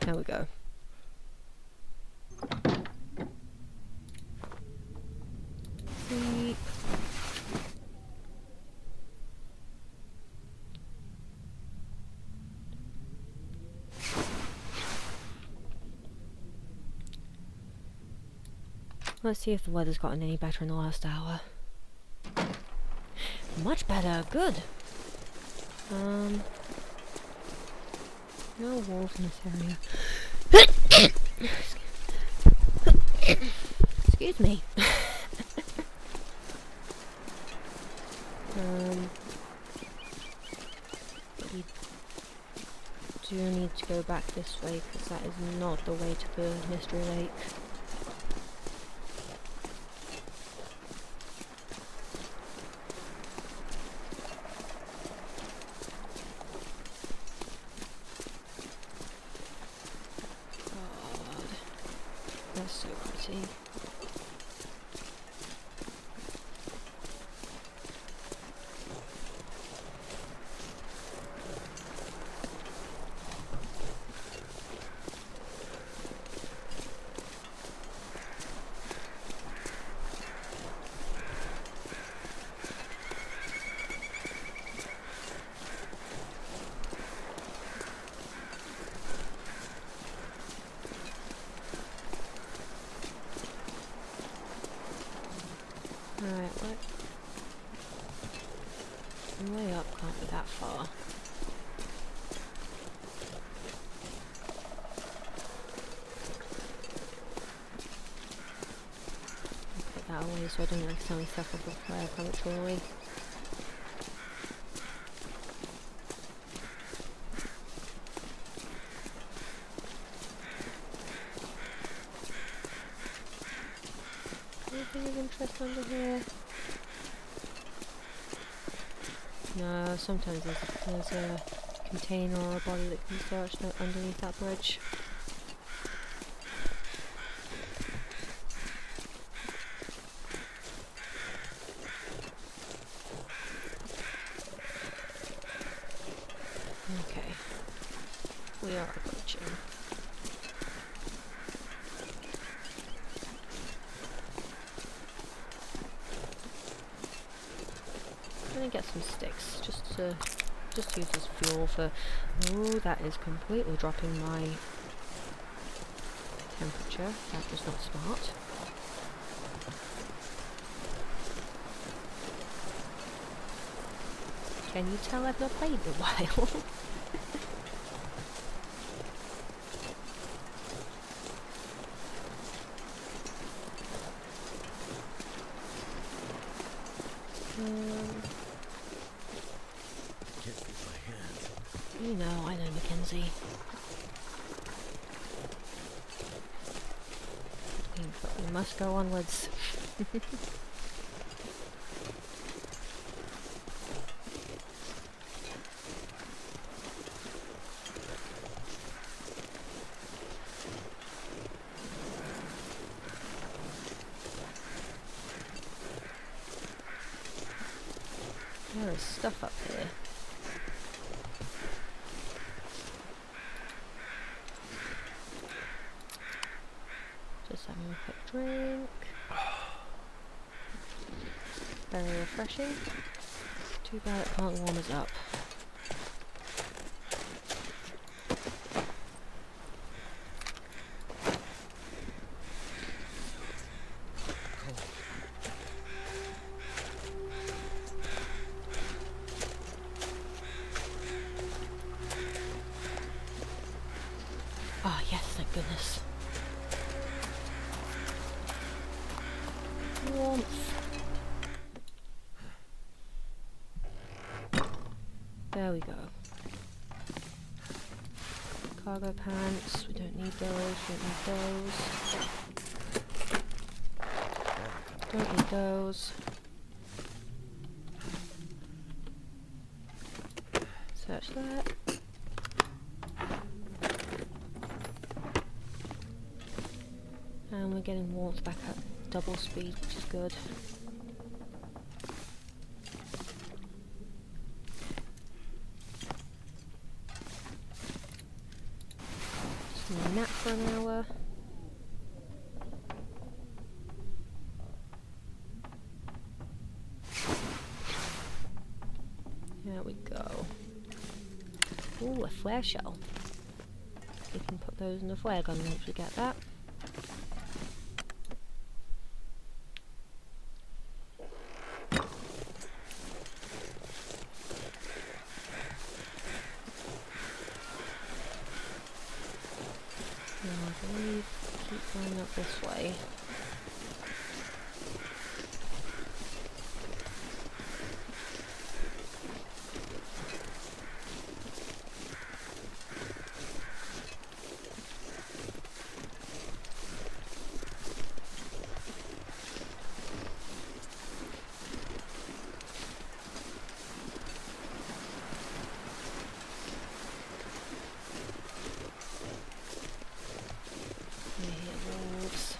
There we go. Sleep. Let's see if the weather's gotten any better in the last hour. Much better, good. No wolves in this area. Excuse me. But we do need to go back this way because that is not the way to the mystery lake. God, that's so pretty. Alright, what? Way up can't be that far. Put that away so I don't accidentally step off the flare prematurely. Anything of interest under here? No, sometimes there's a container or a body that can be searched underneath that bridge. Okay, we are approaching. I'm gonna get some sticks just to use as fuel for. Oh, that is completely dropping my temperature. That was not smart. Can you tell I've not played in a while? Can't feel my hands. You know, I know, Mackenzie. But we must go onwards. There is stuff up here. Just having a quick drink. Very refreshing. Too bad it can't warm us up. Ah, yes, thank goodness. Warmth. There we go. Cargo pants, we don't need those, don't need those. Search that. And we're getting warmth back at double speed, which is good. Just nap for an hour. There we go. Ooh, a flare shell. We can put those in the flare gun once we get that. No, I believe keep going up this way. I hear wolves.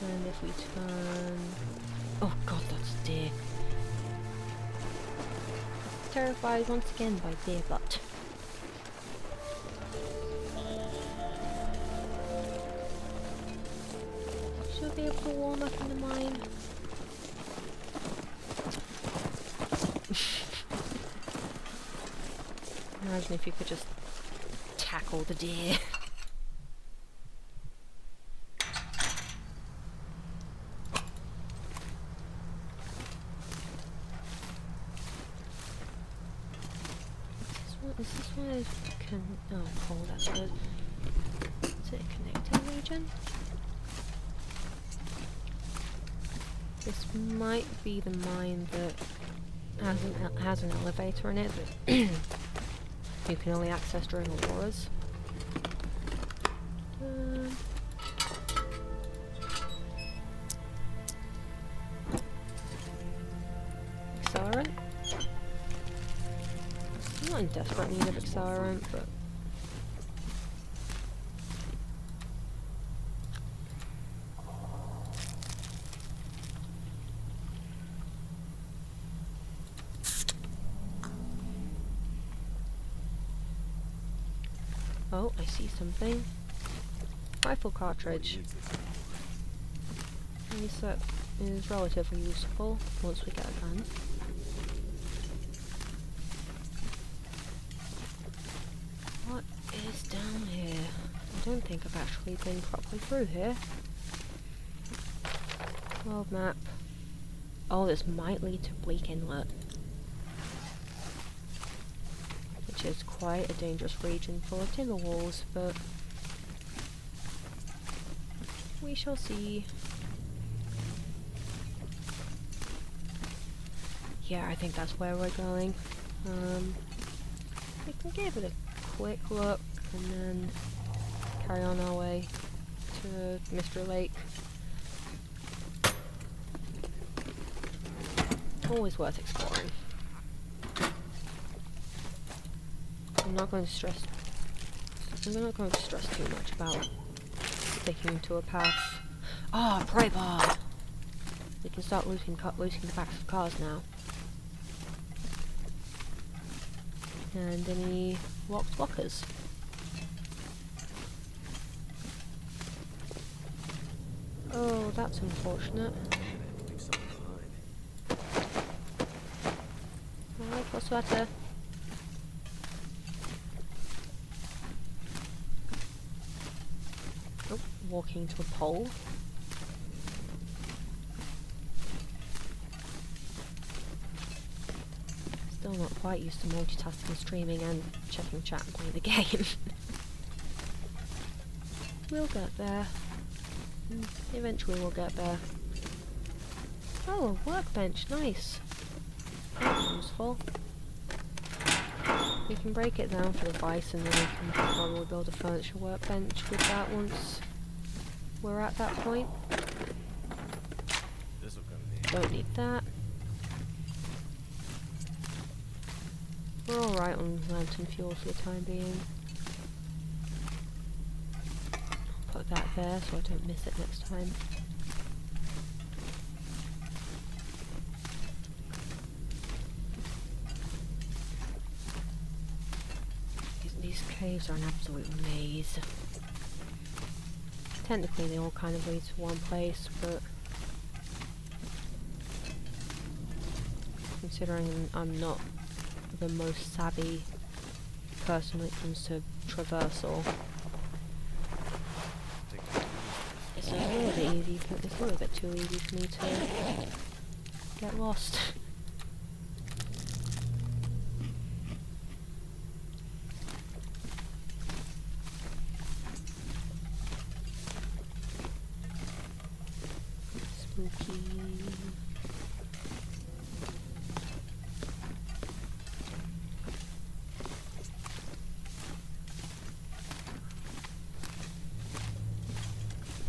And if we turn... Oh god, that's a deer. Terrified once again by deer butt. Should be able to warm up in the mine. Imagine if you could just tackle the deer. Is this one oh, cool, that's good. Is it a connecting region? This might be the mine that has an elevator in it that you can only access during auroras. Accelerant? I'm not in desperate need of accelerant, but... Oh, I see something. Rifle cartridge. That is relatively useful once we get a gun. What is down here? I don't think I've actually been properly through here. World map. Oh, this might lead to Bleak Inlet, which is quite a dangerous region full of timber walls, but we shall see. Yeah, I think that's where we're going. We can give it a quick look and then carry on our way to Mr. Lake. Always worth exploring. I'm not going to stress too much about sticking to a path. Ah, prey bar! We can start looting the backs of cars now. And any locked lockers. Oh, that's unfortunate. Alright, what's better? Oh, walking to a pole. Still not quite used to multitasking, streaming and checking chat and playing the game. We'll get there. Eventually we'll get there. Oh, a workbench, nice. That's useful. We can break it down for the vice and then we can probably build a furniture workbench with that once we're at that point. Don't need that. We're alright on lantern fuel for the time being. I'll put that there so I don't miss it next time. These caves are an absolute maze. Technically they all kind of lead to one place, but considering I'm not the most savvy person when it comes to traversal, It's a little bit easy, it's a little bit too easy for me to get lost. Spooky.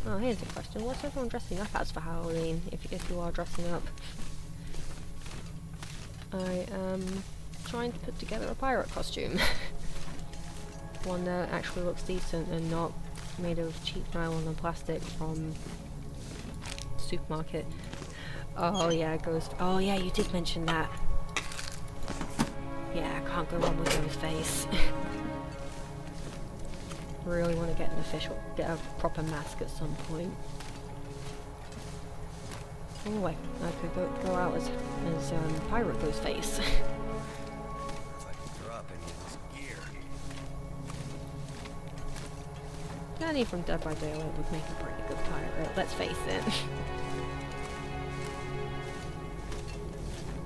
Oh, here's a question. What's everyone dressing up as for Halloween, if you are dressing up? I am trying to put together a pirate costume. One that actually looks decent and not made of cheap nylon and plastic from the supermarket. Oh yeah, Ghost. Oh yeah, you did mention that. Yeah, I can't go wrong with Ghostface. Really want to get a proper mask at some point. Oh, I could go out as pirate Ghostface. If I can drop any of this gear. Danny from Dead by Daylight would make a pretty good pirate, let's face it.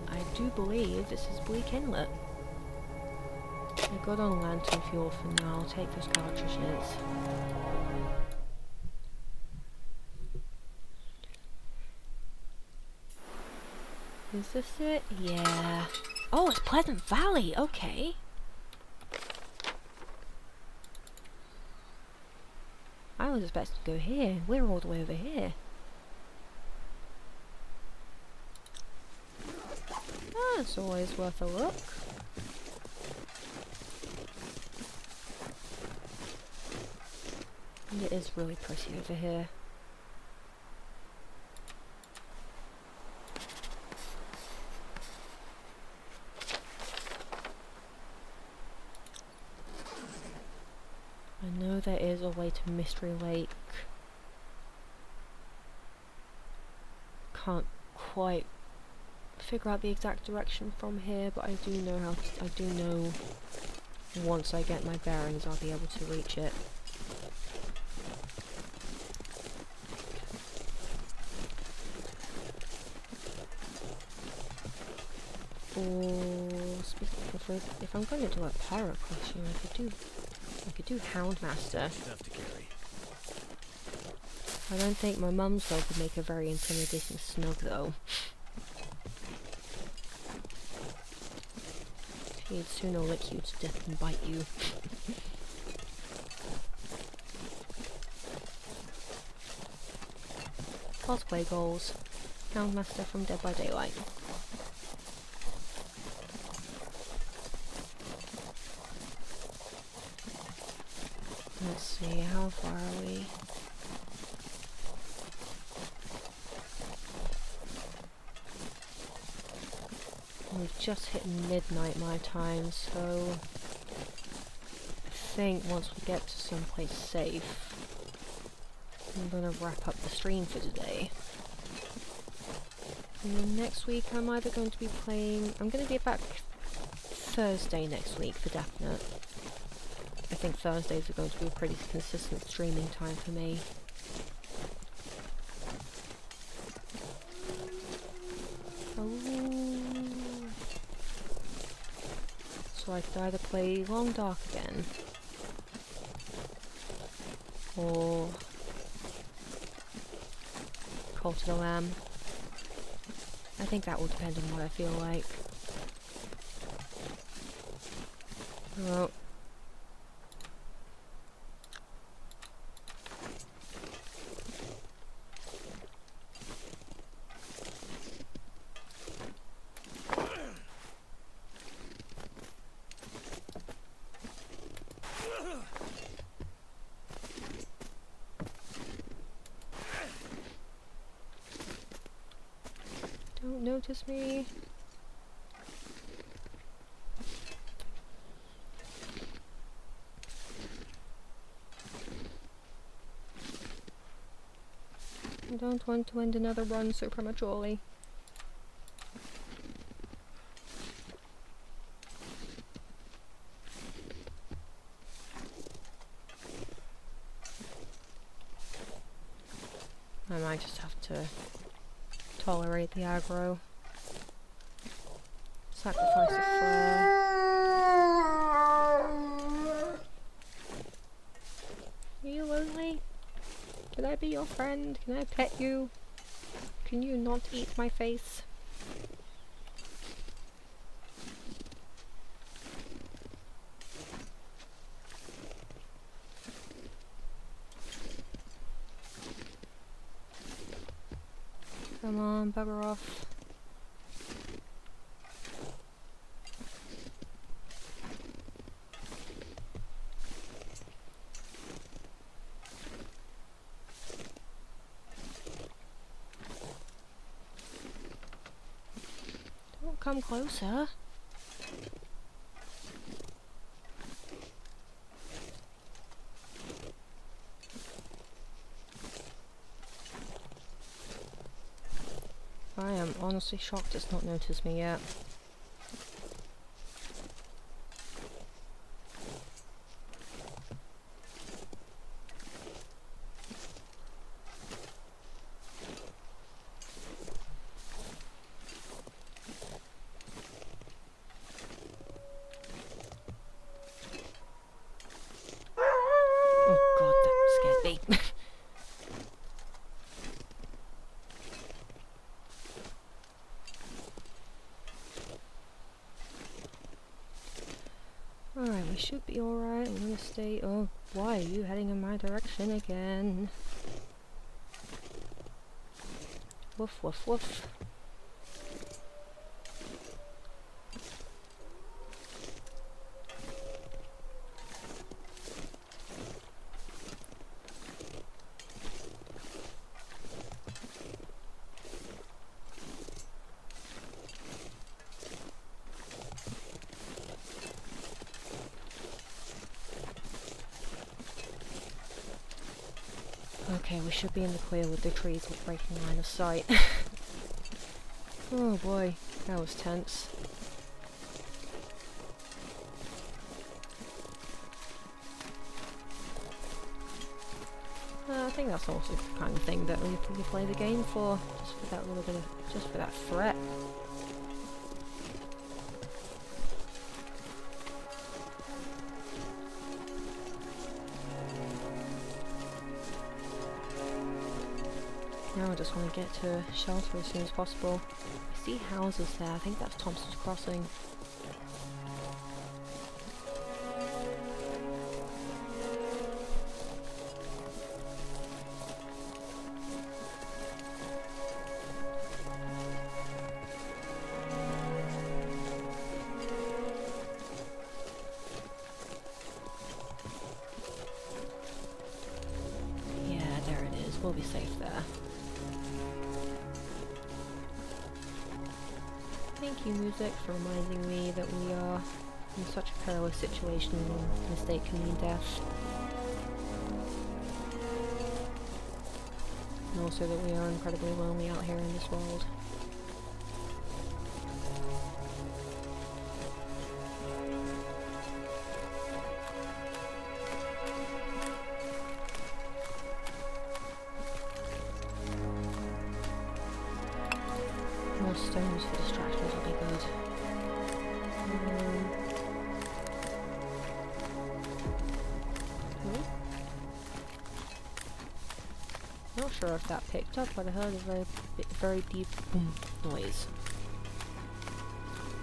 I do believe this is Bleak Inlet. I'm good on lantern fuel for now, I'll take those cartridges. Is this it? Yeah. Oh, it's Pleasant Valley, okay. I was expecting to go here. We're all the way over here. That's always worth a look. And it is really pretty over here. I know there is a way to Mystery Lake. Can't quite figure out the exact direction from here, but I do know once I get my bearings I'll be able to reach it. Or if I'm going to do a pirate costume, I could do Houndmaster. Stuff to carry. I don't think my mum's dog would make a very intimidating snug though. She'd sooner lick you to death than bite you. Cosplay goals. Houndmaster from Dead by Daylight. Let's see, how far are we? We've just hit midnight my time, so I think once we get to someplace safe, I'm gonna wrap up the stream for today. And then next week I'm either going to be playing... I'm going to be back Thursday next week for definite. I think Thursdays are going to be a pretty consistent streaming time for me. So I could either play Long Dark again, or Cult of the Lamb. I think that will depend on what I feel like. Oh. Don't notice me. I don't want to end another run so prematurely. I might just have to tolerate the aggro. Sacrifice a flare. Are you lonely? Can I be your friend? Can I pet you? Can you not eat my face? Come on, bugger off. Don't come closer. I am honestly shocked it's not noticed me yet. Oh god, that scared me. Alright, we should be alright. I'm gonna stay. Oh, why are you heading in my direction again? Woof, woof, woof. Okay, we should be in the clear with the trees breaking line of sight. Oh boy, that was tense. I think that's also the kind of thing that we play the game for, just for that little bit of, just for that threat. Now I just want to get to shelter as soon as possible. I see houses there, I think that's Thompson's Crossing. Yeah, there it is, we'll be safe there. Thank you, music, for reminding me that we are in such a perilous situation and mistake can mean death. And also that we are incredibly lonely out here in this world. More stones for distractions will be good. Not sure if that picked up, but I heard a very deep boom noise.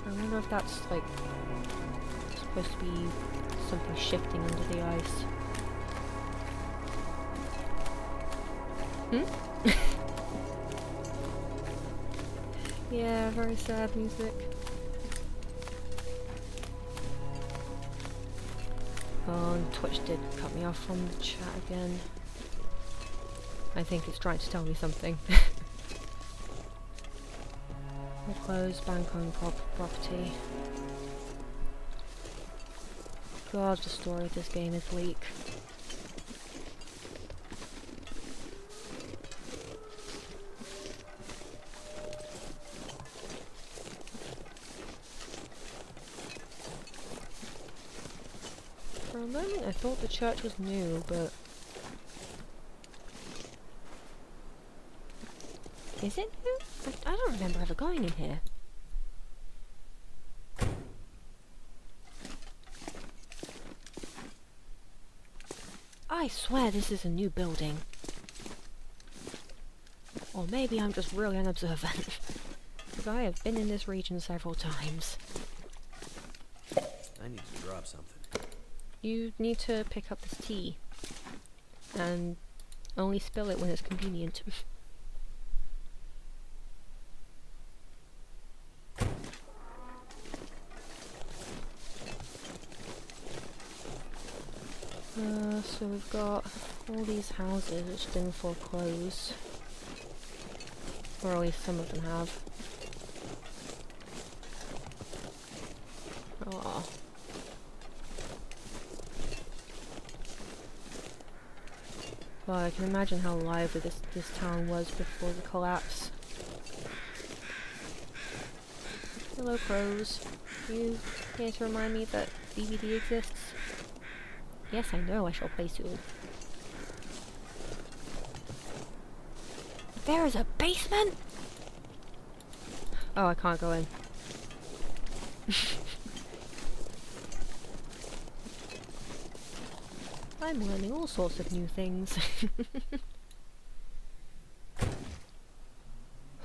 I wonder if that's like supposed to be something shifting under the ice. Hmm? Yeah, very sad music. Oh, and Twitch did cut me off from the chat again. I think it's trying to tell me something. We'll close bank owned property. God, the story of this game is bleak. For a moment I thought the church was new, but Is it new? I don't remember ever going in here. I swear this is a new building. Or maybe I'm just really unobservant. Because I have been in this region several times. I need to drop something. You need to pick up this tea. And only spill it when it's convenient. So we've got all these houses which have been foreclosed. Or at least some of them have. Oh. Well, I can imagine how lively this town was before the collapse. Hello, crows. You here to remind me that DVD exists? Yes, I know, I shall play soon. There is a basement?! Oh, I can't go in. I'm learning all sorts of new things.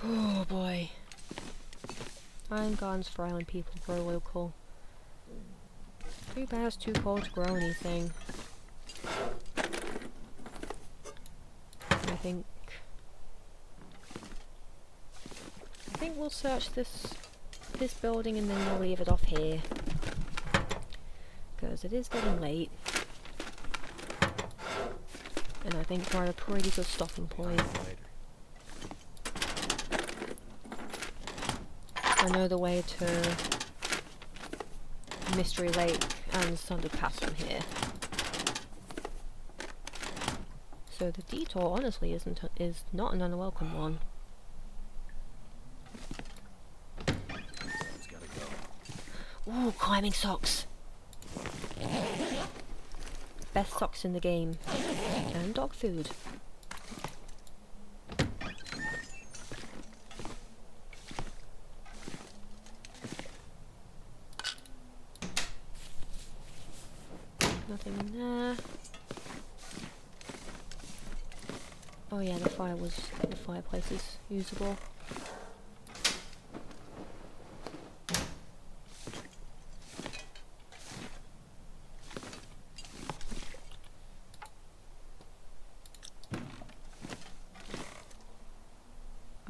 Oh boy. Iron gardens for island people grow local. Too bad it's too cold to grow anything. I think we'll search this building and then we'll leave it off here. Because it is getting late. And I think we're at a pretty good stopping point. I know the way to Mystery Lake and Sundered Pass from here. So the detour honestly is not an unwelcome one. Ooh, climbing socks! Best socks in the game. And dog food. Nothing in there. Oh yeah, the fireplace is usable.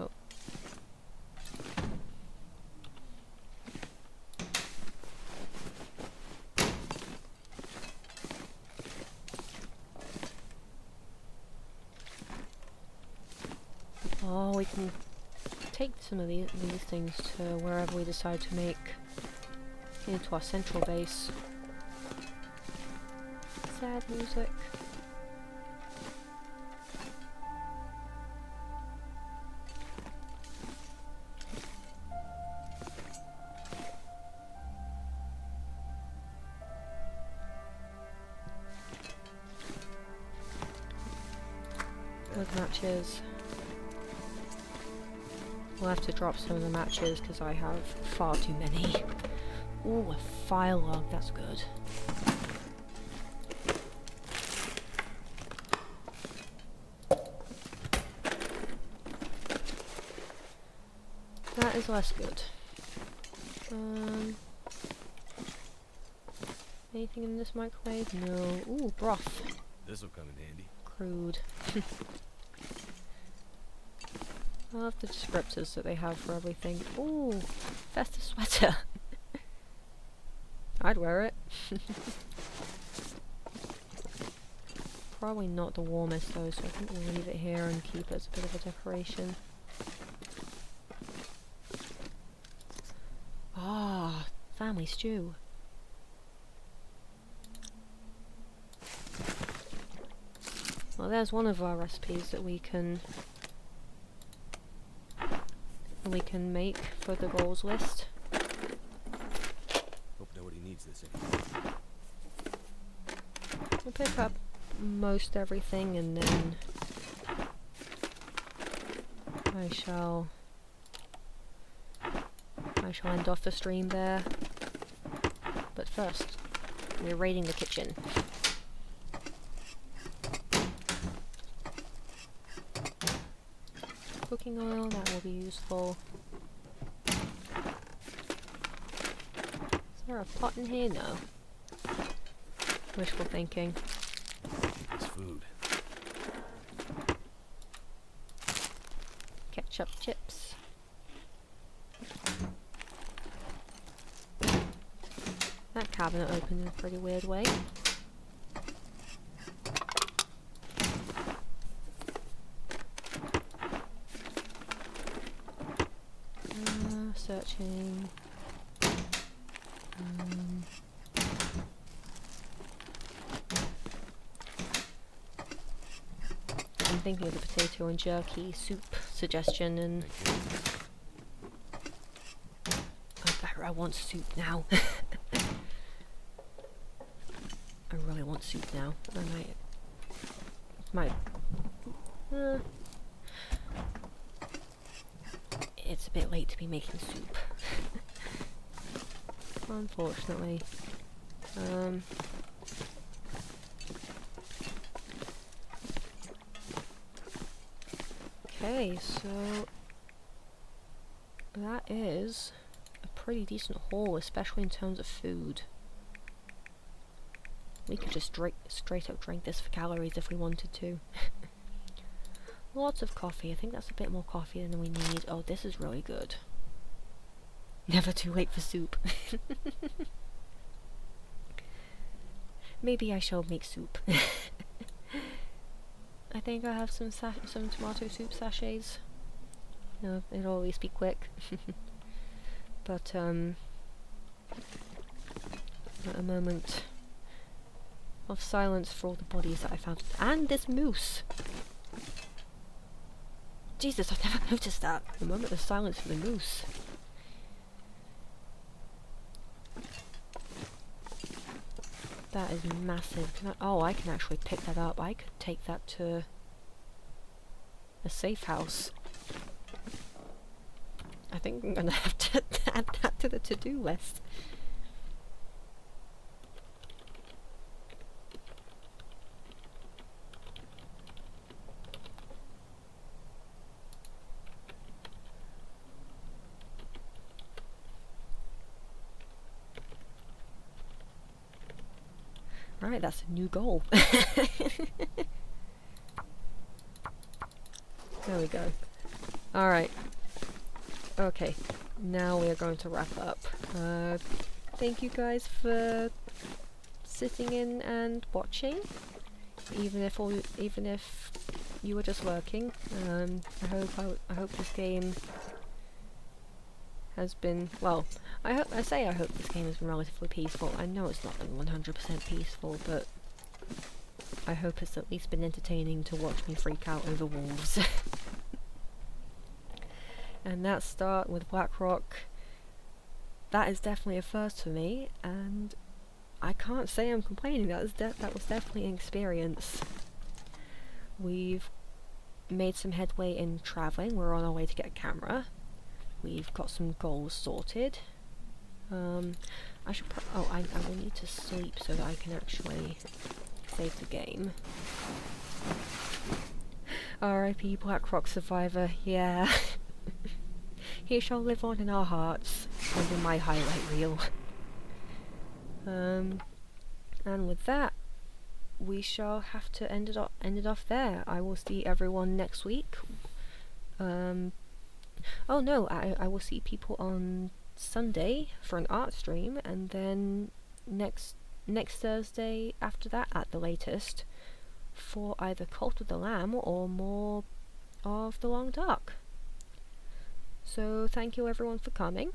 Oh. Oh, we can take some of these things to wherever we decide to make into our central base. Sad music. With matches. We'll have to drop some of the matches because I have far too many. Ooh, a fire log, that's good. That is less good. Anything in this microwave? No. Ooh, broth. This'll come in handy. Crude. I love the descriptors that they have for everything. Ooh, festive sweater. I'd wear it. Probably not the warmest though, so I think we'll leave it here and keep it as a bit of a decoration. Ah, family stew. Well, there's one of our recipes that we can make for the goals list. Hope nobody needs this anymore. We'll pick up most everything and then I shall end off the stream there. But first, we're raiding the kitchen. Cooking oil, that will be useful. Is there a pot in here? No. Wishful thinking. It's food. Ketchup chips. That cabinet opened in a pretty weird way. Searching. I'm thinking of the potato and jerky soup suggestion, and I want soup now. I really want soup now. I might. It's a bit late to be making soup. Unfortunately. Okay, so that is a pretty decent haul, especially in terms of food. We could just straight up drink this for calories if we wanted to. Lots of coffee. I think that's a bit more coffee than we need. Oh, this is really good. Never too late for soup. Maybe I shall make soup. I think I have some tomato soup sachets. No, it'll always be quick. But at a moment of silence for all the bodies that I found, and this moose. Jesus, I've never noticed that. A moment of silence for the moose. That is massive. I can actually pick that up. I could take that to a safe house. I think I'm gonna have to add that to the to-do list. Right, that's a new goal. There we go. Alright. Okay, now we are going to wrap up. Thank you guys for sitting in and watching, even if you were just lurking. I hope this game has been, well, I hope this game has been relatively peaceful. I know it's not been 100% peaceful, but I hope it's at least been entertaining to watch me freak out over wolves. And that start with Blackrock, that is definitely a first for me, and I can't say I'm complaining. That was definitely an experience. We've made some headway in travelling. We're on our way to get a camera. We've got some goals sorted. I should I will need to sleep so that I can actually save the game. R.I.P. Blackrock Survivor, yeah. He shall live on in our hearts and in my highlight reel. And with that, we shall have to end it off there. I will see everyone next week. Oh no, I will see people on Sunday for an art stream, and then next Thursday after that at the latest for either Cult of the Lamb or more of The Long Dark. So thank you everyone for coming.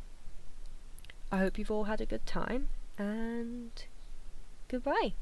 I hope you've all had a good time, and goodbye.